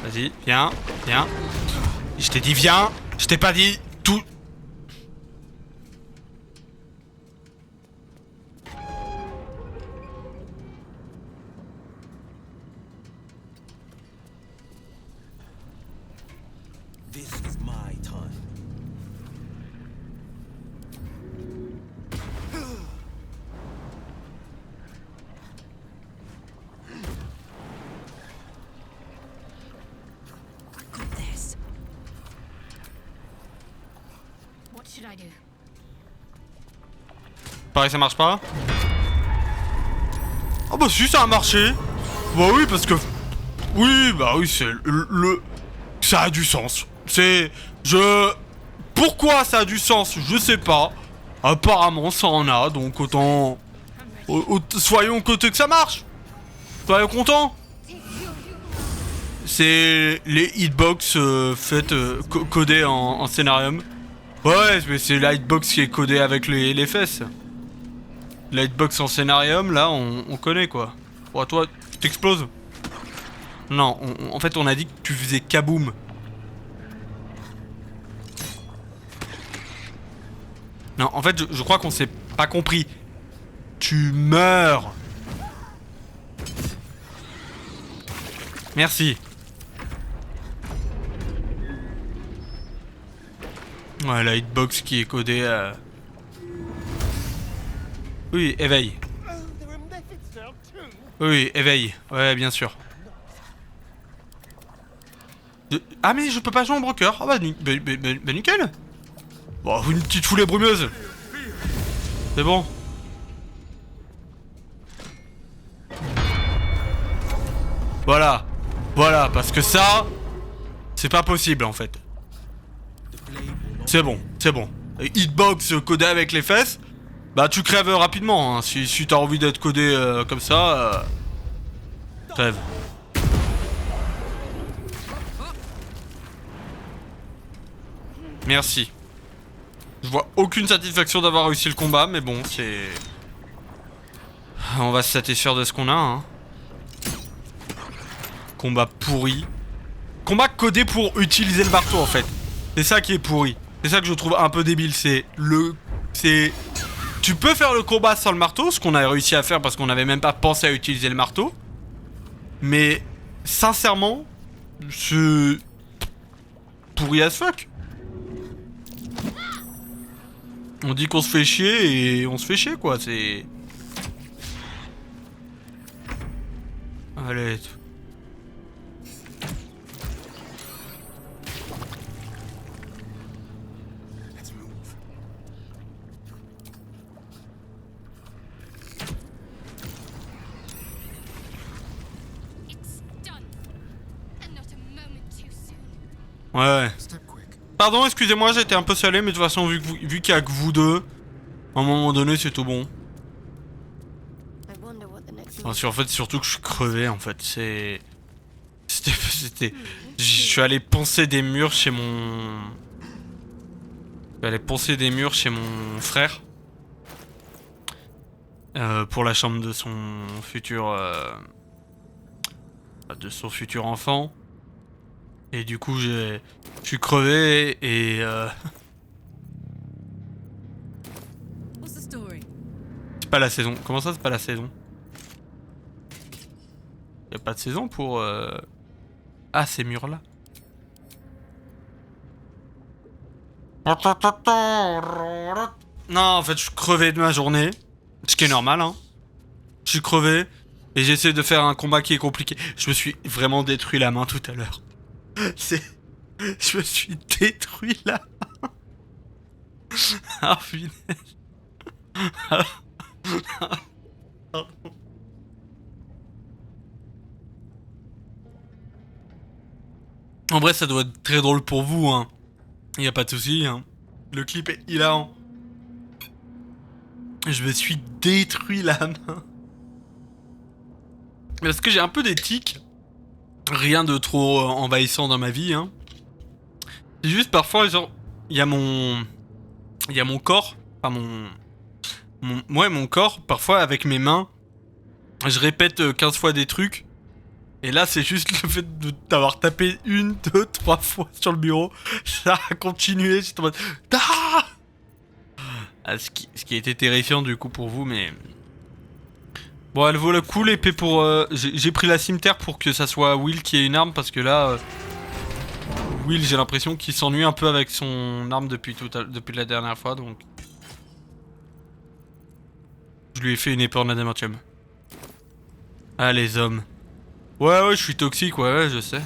Vas-y, viens. Je t'ai dit viens, je t'ai pas dit tout. This is my time. Pareil, ça marche pas. Ah bah si, ça a marché. Bah oui, parce que... Oui, bah oui, c'est le... Ça a du sens. C'est... Pourquoi ça a du sens? Je sais pas. Apparemment, ça en a, donc autant... Soyons contents que ça marche. Soyons contents. C'est les hitbox codées en scénarium. Ouais, mais c'est la hitbox qui est codée avec les fesses. La hitbox en scénarium, là, on connaît quoi. Bon, toi, tu t'exploses. Non, en fait, on a dit que tu faisais kaboom. Non, en fait, je crois qu'on s'est pas compris. Tu meurs. Merci. Ouais, la hitbox qui est codée à... Oui, éveil. Oui, éveil. Ouais, bien sûr. Ah, mais je peux pas jouer en broker. Ah bah, nickel. Bon, une petite foulée brumeuse. C'est bon. Voilà. Voilà, parce que ça... C'est pas possible, en fait. C'est bon, c'est bon. Et hitbox codé avec les fesses, bah tu crèves rapidement, hein. Si t'as envie d'être codé comme ça, crève. Merci. Je vois aucune satisfaction d'avoir réussi le combat, mais bon, c'est... On va se satisfaire de ce qu'on a, hein. Combat pourri. Combat codé pour utiliser le marteau, en fait. C'est ça qui est pourri. C'est ça que je trouve un peu débile, tu peux faire le combat sans le marteau, ce qu'on a réussi à faire parce qu'on n'avait même pas pensé à utiliser le marteau. Mais, sincèrement, c'est... pourri as fuck. On dit qu'on se fait chier et on se fait chier, quoi, c'est... Allez... Ouais. Pardon, excusez-moi, j'étais un peu salé, mais de toute façon, vu qu'il y a que vous deux, à un moment donné, c'est tout bon. Parce qu'en fait, surtout que je suis crevé, en fait, C'était... Je suis allé poncer des murs chez mon... Je suis allé poncer des murs chez mon frère. Pour la chambre de son futur... de son futur enfant. Et du coup, je suis crevé et c'est pas la saison. Comment ça, c'est pas la saison? Y'a pas de saison pour... Ah, ces murs-là. Non, en fait, je suis crevé de ma journée. Ce qui est normal, hein. Je suis crevé et j'essaie de faire un combat qui est compliqué. Je me suis vraiment détruit la main tout à l'heure. Je me suis détruit la main. Ah, punaise. Pardon. En vrai, ça doit être très drôle pour vous, hein. Y a pas de souci, hein. Le clip est hilarant. Je me suis détruit la main. Parce que j'ai un peu des tics. Rien de trop envahissant dans ma vie, hein. C'est juste parfois, genre, il y a mon corps, enfin mon corps, parfois avec mes mains, je répète 15 fois des trucs. Et là, c'est juste le fait d'avoir tapé 1, 2, 3 fois sur le bureau. Ça a continué, j'étais en mode... Ah, ce qui a été terrifiant du coup pour vous, mais... Bon, elle vaut le coup l'épée pour... J'ai pris la cimetière pour que ça soit Will qui ait une arme, parce que là... Will, j'ai l'impression qu'il s'ennuie un peu avec son arme depuis la dernière fois, donc... Je lui ai fait une épée en adamantium. Ah, les hommes. Ouais, je suis toxique, ouais, je sais.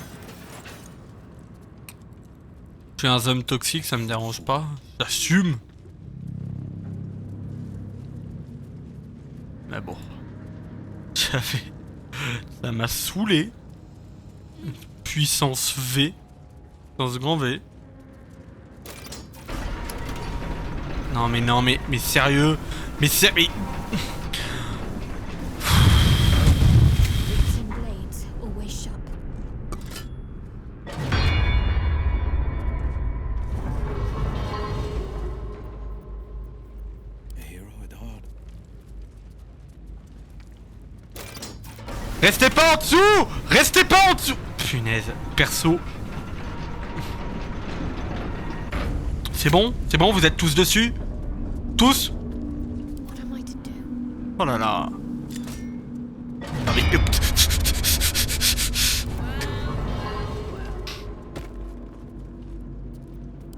Je suis un homme toxique, ça me dérange pas. J'assume. Mais bon. Ça m'a saoulé. Puissance V. Dans ce grand V. Non mais sérieux. Mais Blades always sharp. A hero at heart. Restez pas en dessous! Restez pas en dessous! Punaise, perso. C'est bon, vous êtes tous dessus? Tous? What am I to do? Oh là là. Ah, mais...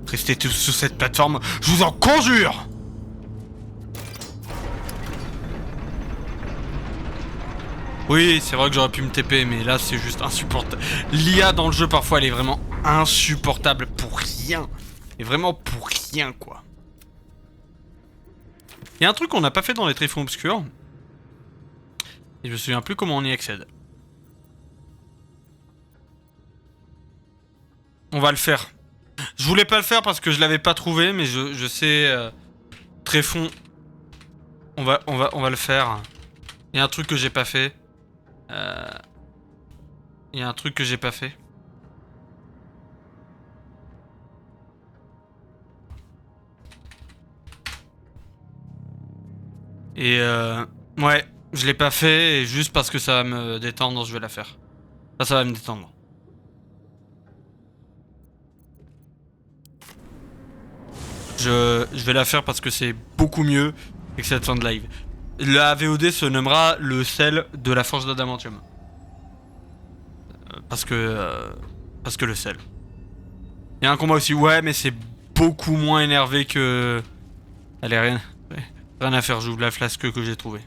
Restez tous sur cette plateforme, je vous en conjure! Oui, c'est vrai que j'aurais pu me TP, mais là c'est juste insupportable. L'IA dans le jeu parfois elle est vraiment insupportable pour rien. Et vraiment pour rien quoi. Il y a un truc qu'on n'a pas fait dans les tréfonds obscurs. Et je me souviens plus comment on y accède. On va le faire. Je voulais pas le faire parce que je l'avais pas trouvé, mais je sais... tréfonds... On va le faire. Il y a un truc que j'ai pas fait. Il y a un truc que j'ai pas fait. Et ouais, je l'ai pas fait et juste parce que ça va me détendre, je vais la faire. Ça va me détendre. Je vais la faire parce que c'est beaucoup mieux que cette fin de live. La VOD se nommera le sel de la forge d'adamantium. Parce que le sel. Il y a un combat aussi, ouais, mais c'est beaucoup moins énervé que... Allez, rien à faire, j'ouvre la flasque que j'ai trouvée.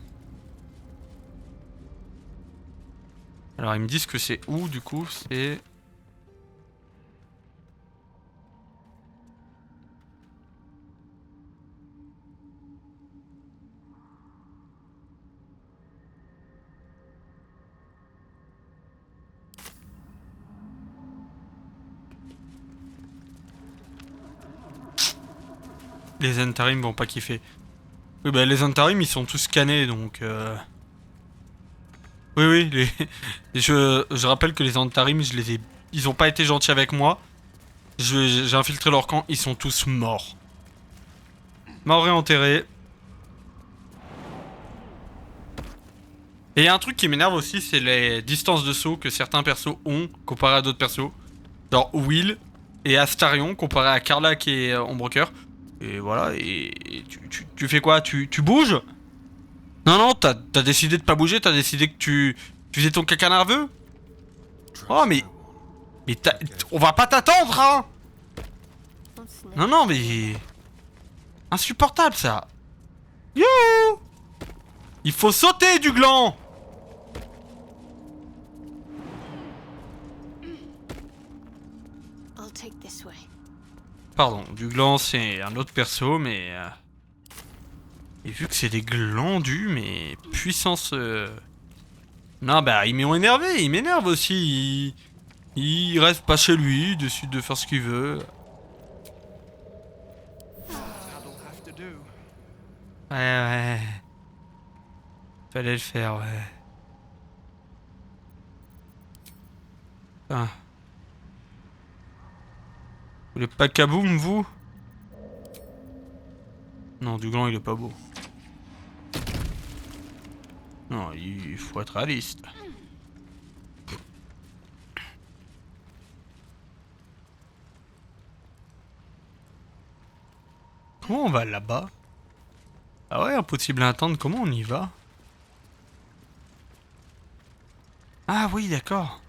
Alors ils me disent que c'est où du coup? C'est... Les Zhentarim vont pas kiffer. Oui, bah les Zhentarim ils sont tous scannés donc... Oui, je rappelle que les Zhentarim, ils ont pas été gentils avec moi. J'ai infiltré leur camp, ils sont tous morts. Morts et enterrés. Et il y a un truc qui m'énerve aussi, c'est les distances de saut que certains persos ont comparé à d'autres persos. Genre Will et Astarion comparé à Karlach et Ombrecoeur. Et voilà, et tu fais quoi? Tu bouges? Non, t'as décidé de pas bouger, t'as décidé que tu faisais ton caca nerveux? Oh, mais on va pas t'attendre, hein? Non, mais... Insupportable, ça. Youhou! Il faut sauter, du gland! I'll take this way. Pardon, du gland, c'est un autre perso, mais... Et vu que c'est des glandus, mais... Puissance... Non, bah, ils m'ont énervé, il m'énerve aussi. Il reste pas chez lui, il décide de faire ce qu'il veut. Ouais. Fallait le faire, ouais. Ah. Vous voulez pas kaboom, vous? Non, du gland, il est pas beau. Non, il faut être réaliste. Comment on va là-bas? Ah ouais, impossible à attendre, comment on y va? Ah oui, d'accord.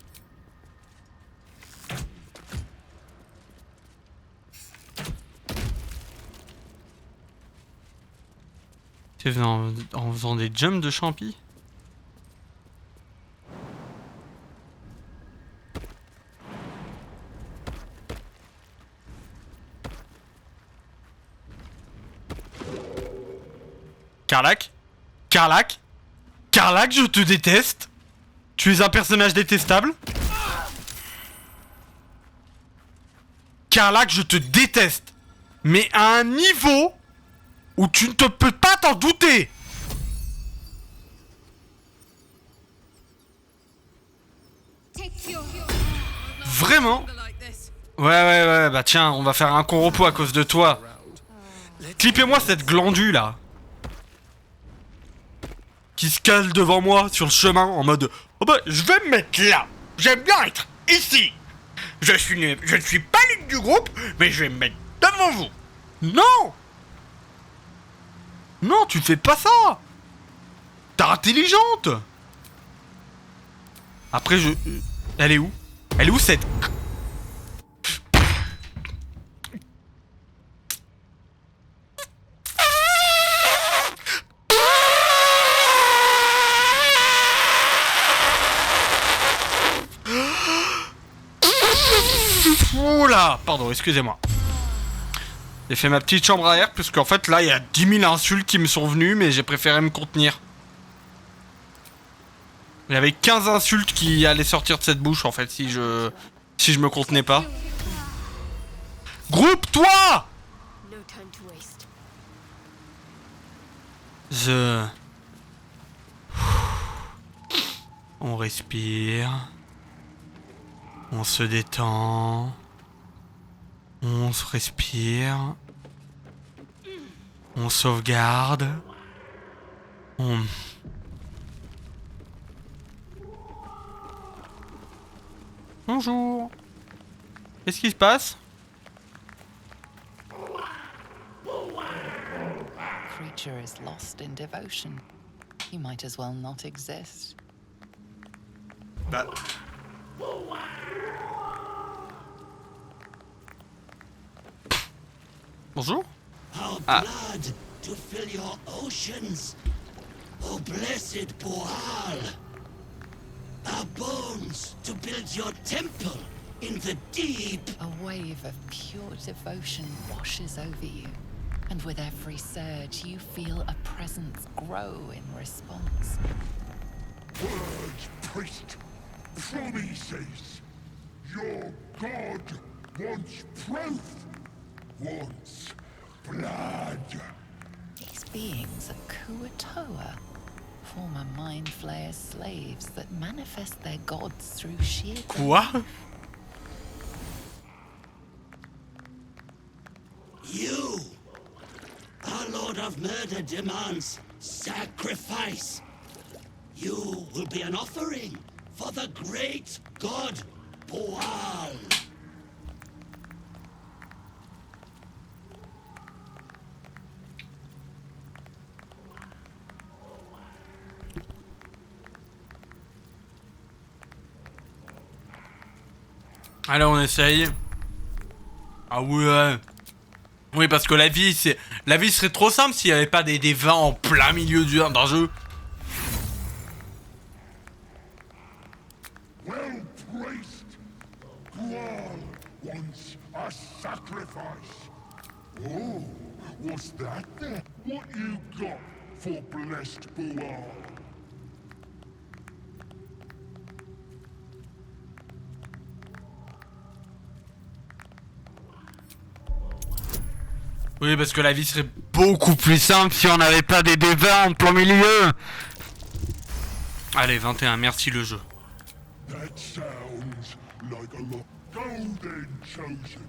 C'est en faisant des jumps de champi? Karlach? Karlach, je te déteste. Tu es un personnage détestable. Karlach, je te déteste. Mais à un niveau où tu ne te peux pas t'en douter. Vraiment? Ouais, bah tiens, on va faire un con repos à cause de toi. Clippez-moi cette glandue là. Qui se cale devant moi sur le chemin en mode oh bah je vais me mettre là. J'aime bien être ici. Je ne suis pas l'une du groupe, mais je vais me mettre devant vous. Non. Non, tu fais pas ça. T'es intelligente. Après elle est où? Elle est où cette... Oula, pardon, excusez-moi. J'ai fait ma petite chambre à air, puisqu'en fait là il y a 10 000 insultes qui me sont venues, mais j'ai préféré me contenir. Il y avait 15 insultes qui allaient sortir de cette bouche en fait si je me contenais pas. Groupe-toi! On respire. On se détend. On se respire. On sauvegarde. On... Bonjour. Qu'est-ce qui se passe? Creature is lost in devotion. You might as well not exist. Bah. Bonjour. Our blood to fill your oceans. Oh, blessed Boal. Our bones to build your temple in the deep. A wave of pure devotion washes over you, and with every surge you feel a presence grow in response. Words, priest. Promises. Your god wants proof. Wants blood. These beings are Kuatoa, former Mind Flayer's slaves that manifest their gods through sheer... Quoi? You, our Lord of Murder, demands sacrifice. You will be an offering for the great god Boal. Allez, on essaye. Ah ouais. Oui, parce que la vie serait trop simple s'il n'y avait pas des vins en plein milieu d'un jeu. Well, priest. Boal wants a sacrifice. Oh, what's that there? What you got for blessed Boal? Oui, parce que la vie serait beaucoup plus simple si on n'avait pas des vins en plein milieu. Allez, 21, merci le jeu. That sounds like a lot. Golden chosen.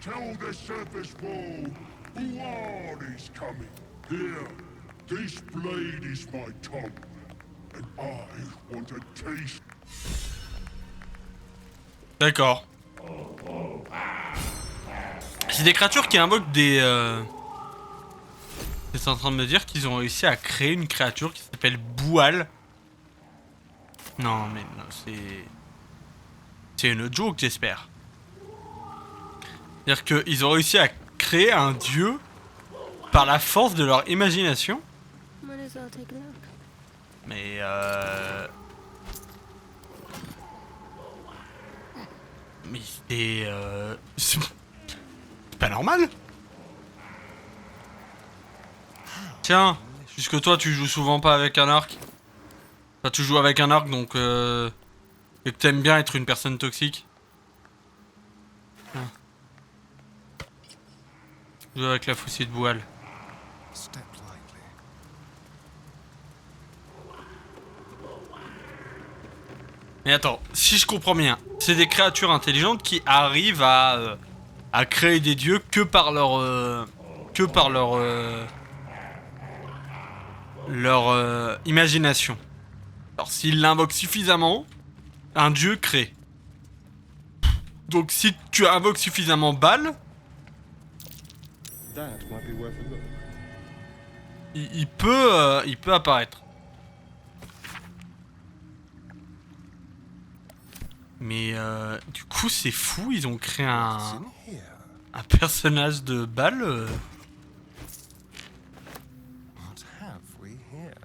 Tell the surface wall, Boal is coming. Here, this blade is my tongue, and I want a taste. D'accord. C'est des créatures qui invoquent des... C'est en train de me dire qu'ils ont réussi à créer une créature qui s'appelle Boal. Non, mais non, c'est une joke, j'espère. C'est-à-dire qu'ils ont réussi à créer un dieu par la force de leur imagination. Mais mais c'est pas normal. Tiens, puisque toi tu joues souvent pas avec un arc. Enfin, tu joues avec un orc, donc... et que t'aimes bien être une personne toxique. Ah. Joue avec la faucille de Boual. Step lightly. Mais attends, si je comprends bien, c'est des créatures intelligentes qui arrivent à créer des dieux que par leur imagination. Alors s'ils l'invoquent suffisamment, un dieu crée. Donc si tu invoques suffisamment Baal, That might be worth a look. il peut apparaître. Mais du coup c'est fou, ils ont créé What's in here? un personnage de Baal. What have we here?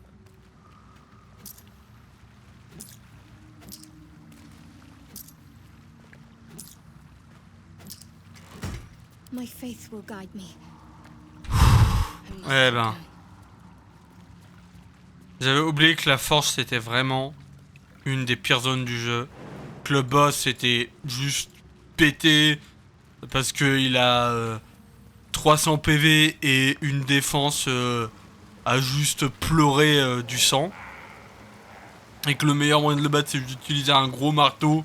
My faith will guide me. Ouais ben. J'avais oublié que la forge c'était vraiment une des pires zones du jeu. Que le boss était juste pété parce que il a 300 PV et une défense à juste pleurer du sang. Et que le meilleur moyen de le battre c'est d'utiliser un gros marteau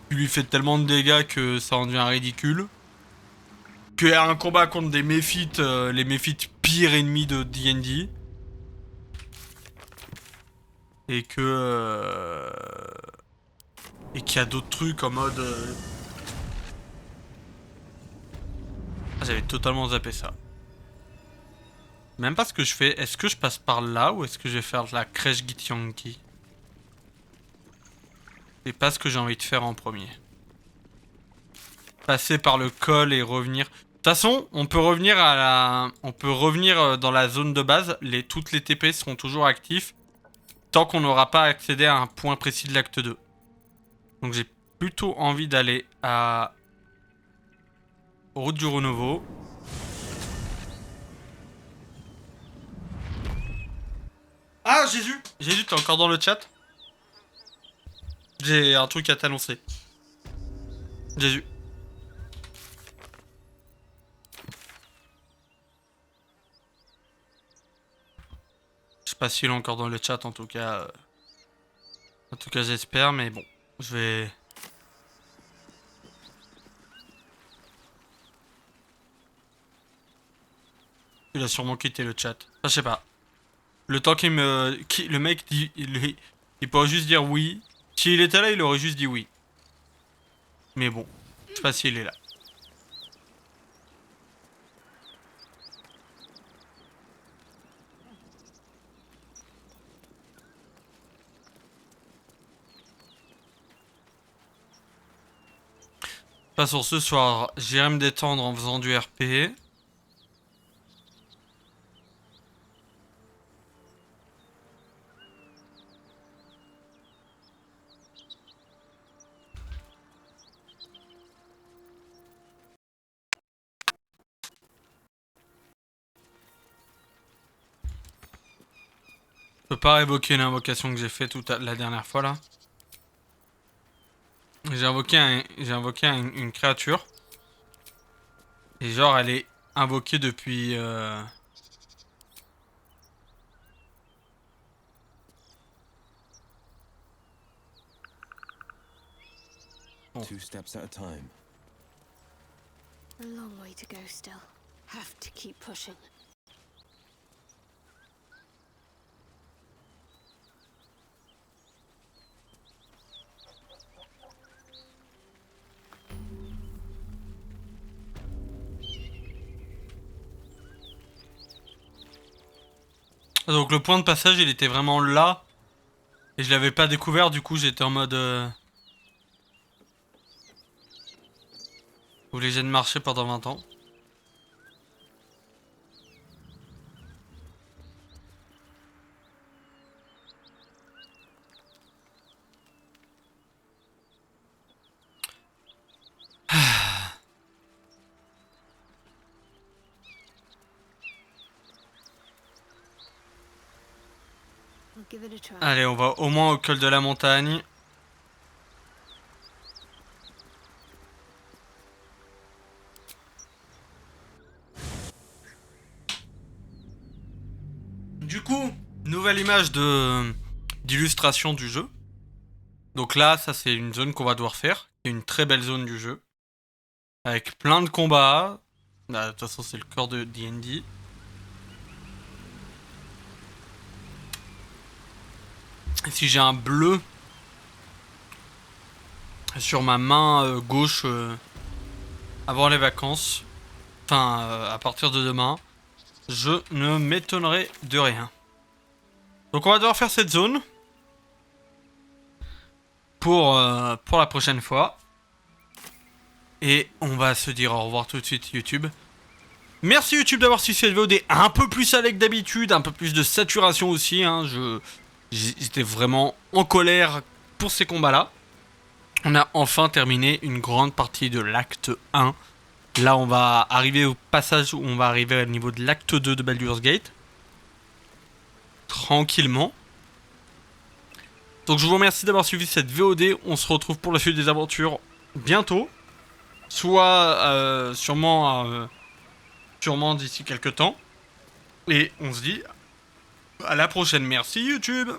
qui lui fait tellement de dégâts que ça en devient ridicule. Qu'il y a un combat contre des méphites, les méphites pire ennemis de D&D. Et que... et qu'il y a d'autres trucs en mode... Ah, j'avais totalement zappé ça. Même pas ce que je fais. Est-ce que je passe par là ou est-ce que je vais faire de la crèche Githyanki? C'est pas ce que j'ai envie de faire en premier. Passer par le col et revenir... De toute façon, on peut revenir à la... On peut revenir dans la zone de base. Toutes les TP seront toujours actifs. Tant qu'on n'aura pas accédé à un point précis de l'acte 2. Donc j'ai plutôt envie d'aller à... Route du Renouveau. Ah, Jésus! Jésus, t'es encore dans le chat? J'ai un truc à t'annoncer. Jésus. Je sais pas s'il est encore dans le chat, en tout cas... En tout cas, j'espère, mais bon. Je vais... Il a sûrement quitté le chat. Enfin, je sais pas. Le temps qu'il me... Le mec dit... Il pourrait juste dire oui. S'il était là, il aurait juste dit oui. Mais bon. Je sais pas s'il est là. Pas sur ce soir. J'irai me détendre en faisant du RP. Je peux pas évoquer l'invocation que j'ai fait la dernière fois là. J'ai invoqué une créature. Et genre elle est invoquée depuis... Two steps at a time. A long way to go still. Have to keep pushing. Donc le point de passage il était vraiment là. Et je l'avais pas découvert, du coup j'étais en mode... Obligé de marcher pendant 20 ans. give it a try. Allez, on va au moins au col de la montagne. Du coup, nouvelle image d'illustration du jeu. Donc là, ça c'est une zone qu'on va devoir faire. C'est une très belle zone du jeu. Avec plein de combats. Bah, de toute façon, c'est le corps de D&D. Et si j'ai un bleu sur ma main gauche avant les vacances, enfin à partir de demain, je ne m'étonnerai de rien. Donc on va devoir faire cette zone pour la prochaine fois. Et on va se dire au revoir tout de suite YouTube. Merci YouTube d'avoir suivi cette VOD un peu plus salée que d'habitude, un peu plus de saturation aussi. Hein. J'étais vraiment en colère pour ces combats-là. On a enfin terminé une grande partie de l'acte 1. Là, on va arriver au passage où on va arriver au niveau de l'acte 2 de Baldur's Gate. Tranquillement. Donc je vous remercie d'avoir suivi cette VOD. On se retrouve pour la suite des aventures bientôt. Soit sûrement d'ici quelques temps. Et on se dit à la prochaine. Merci YouTube.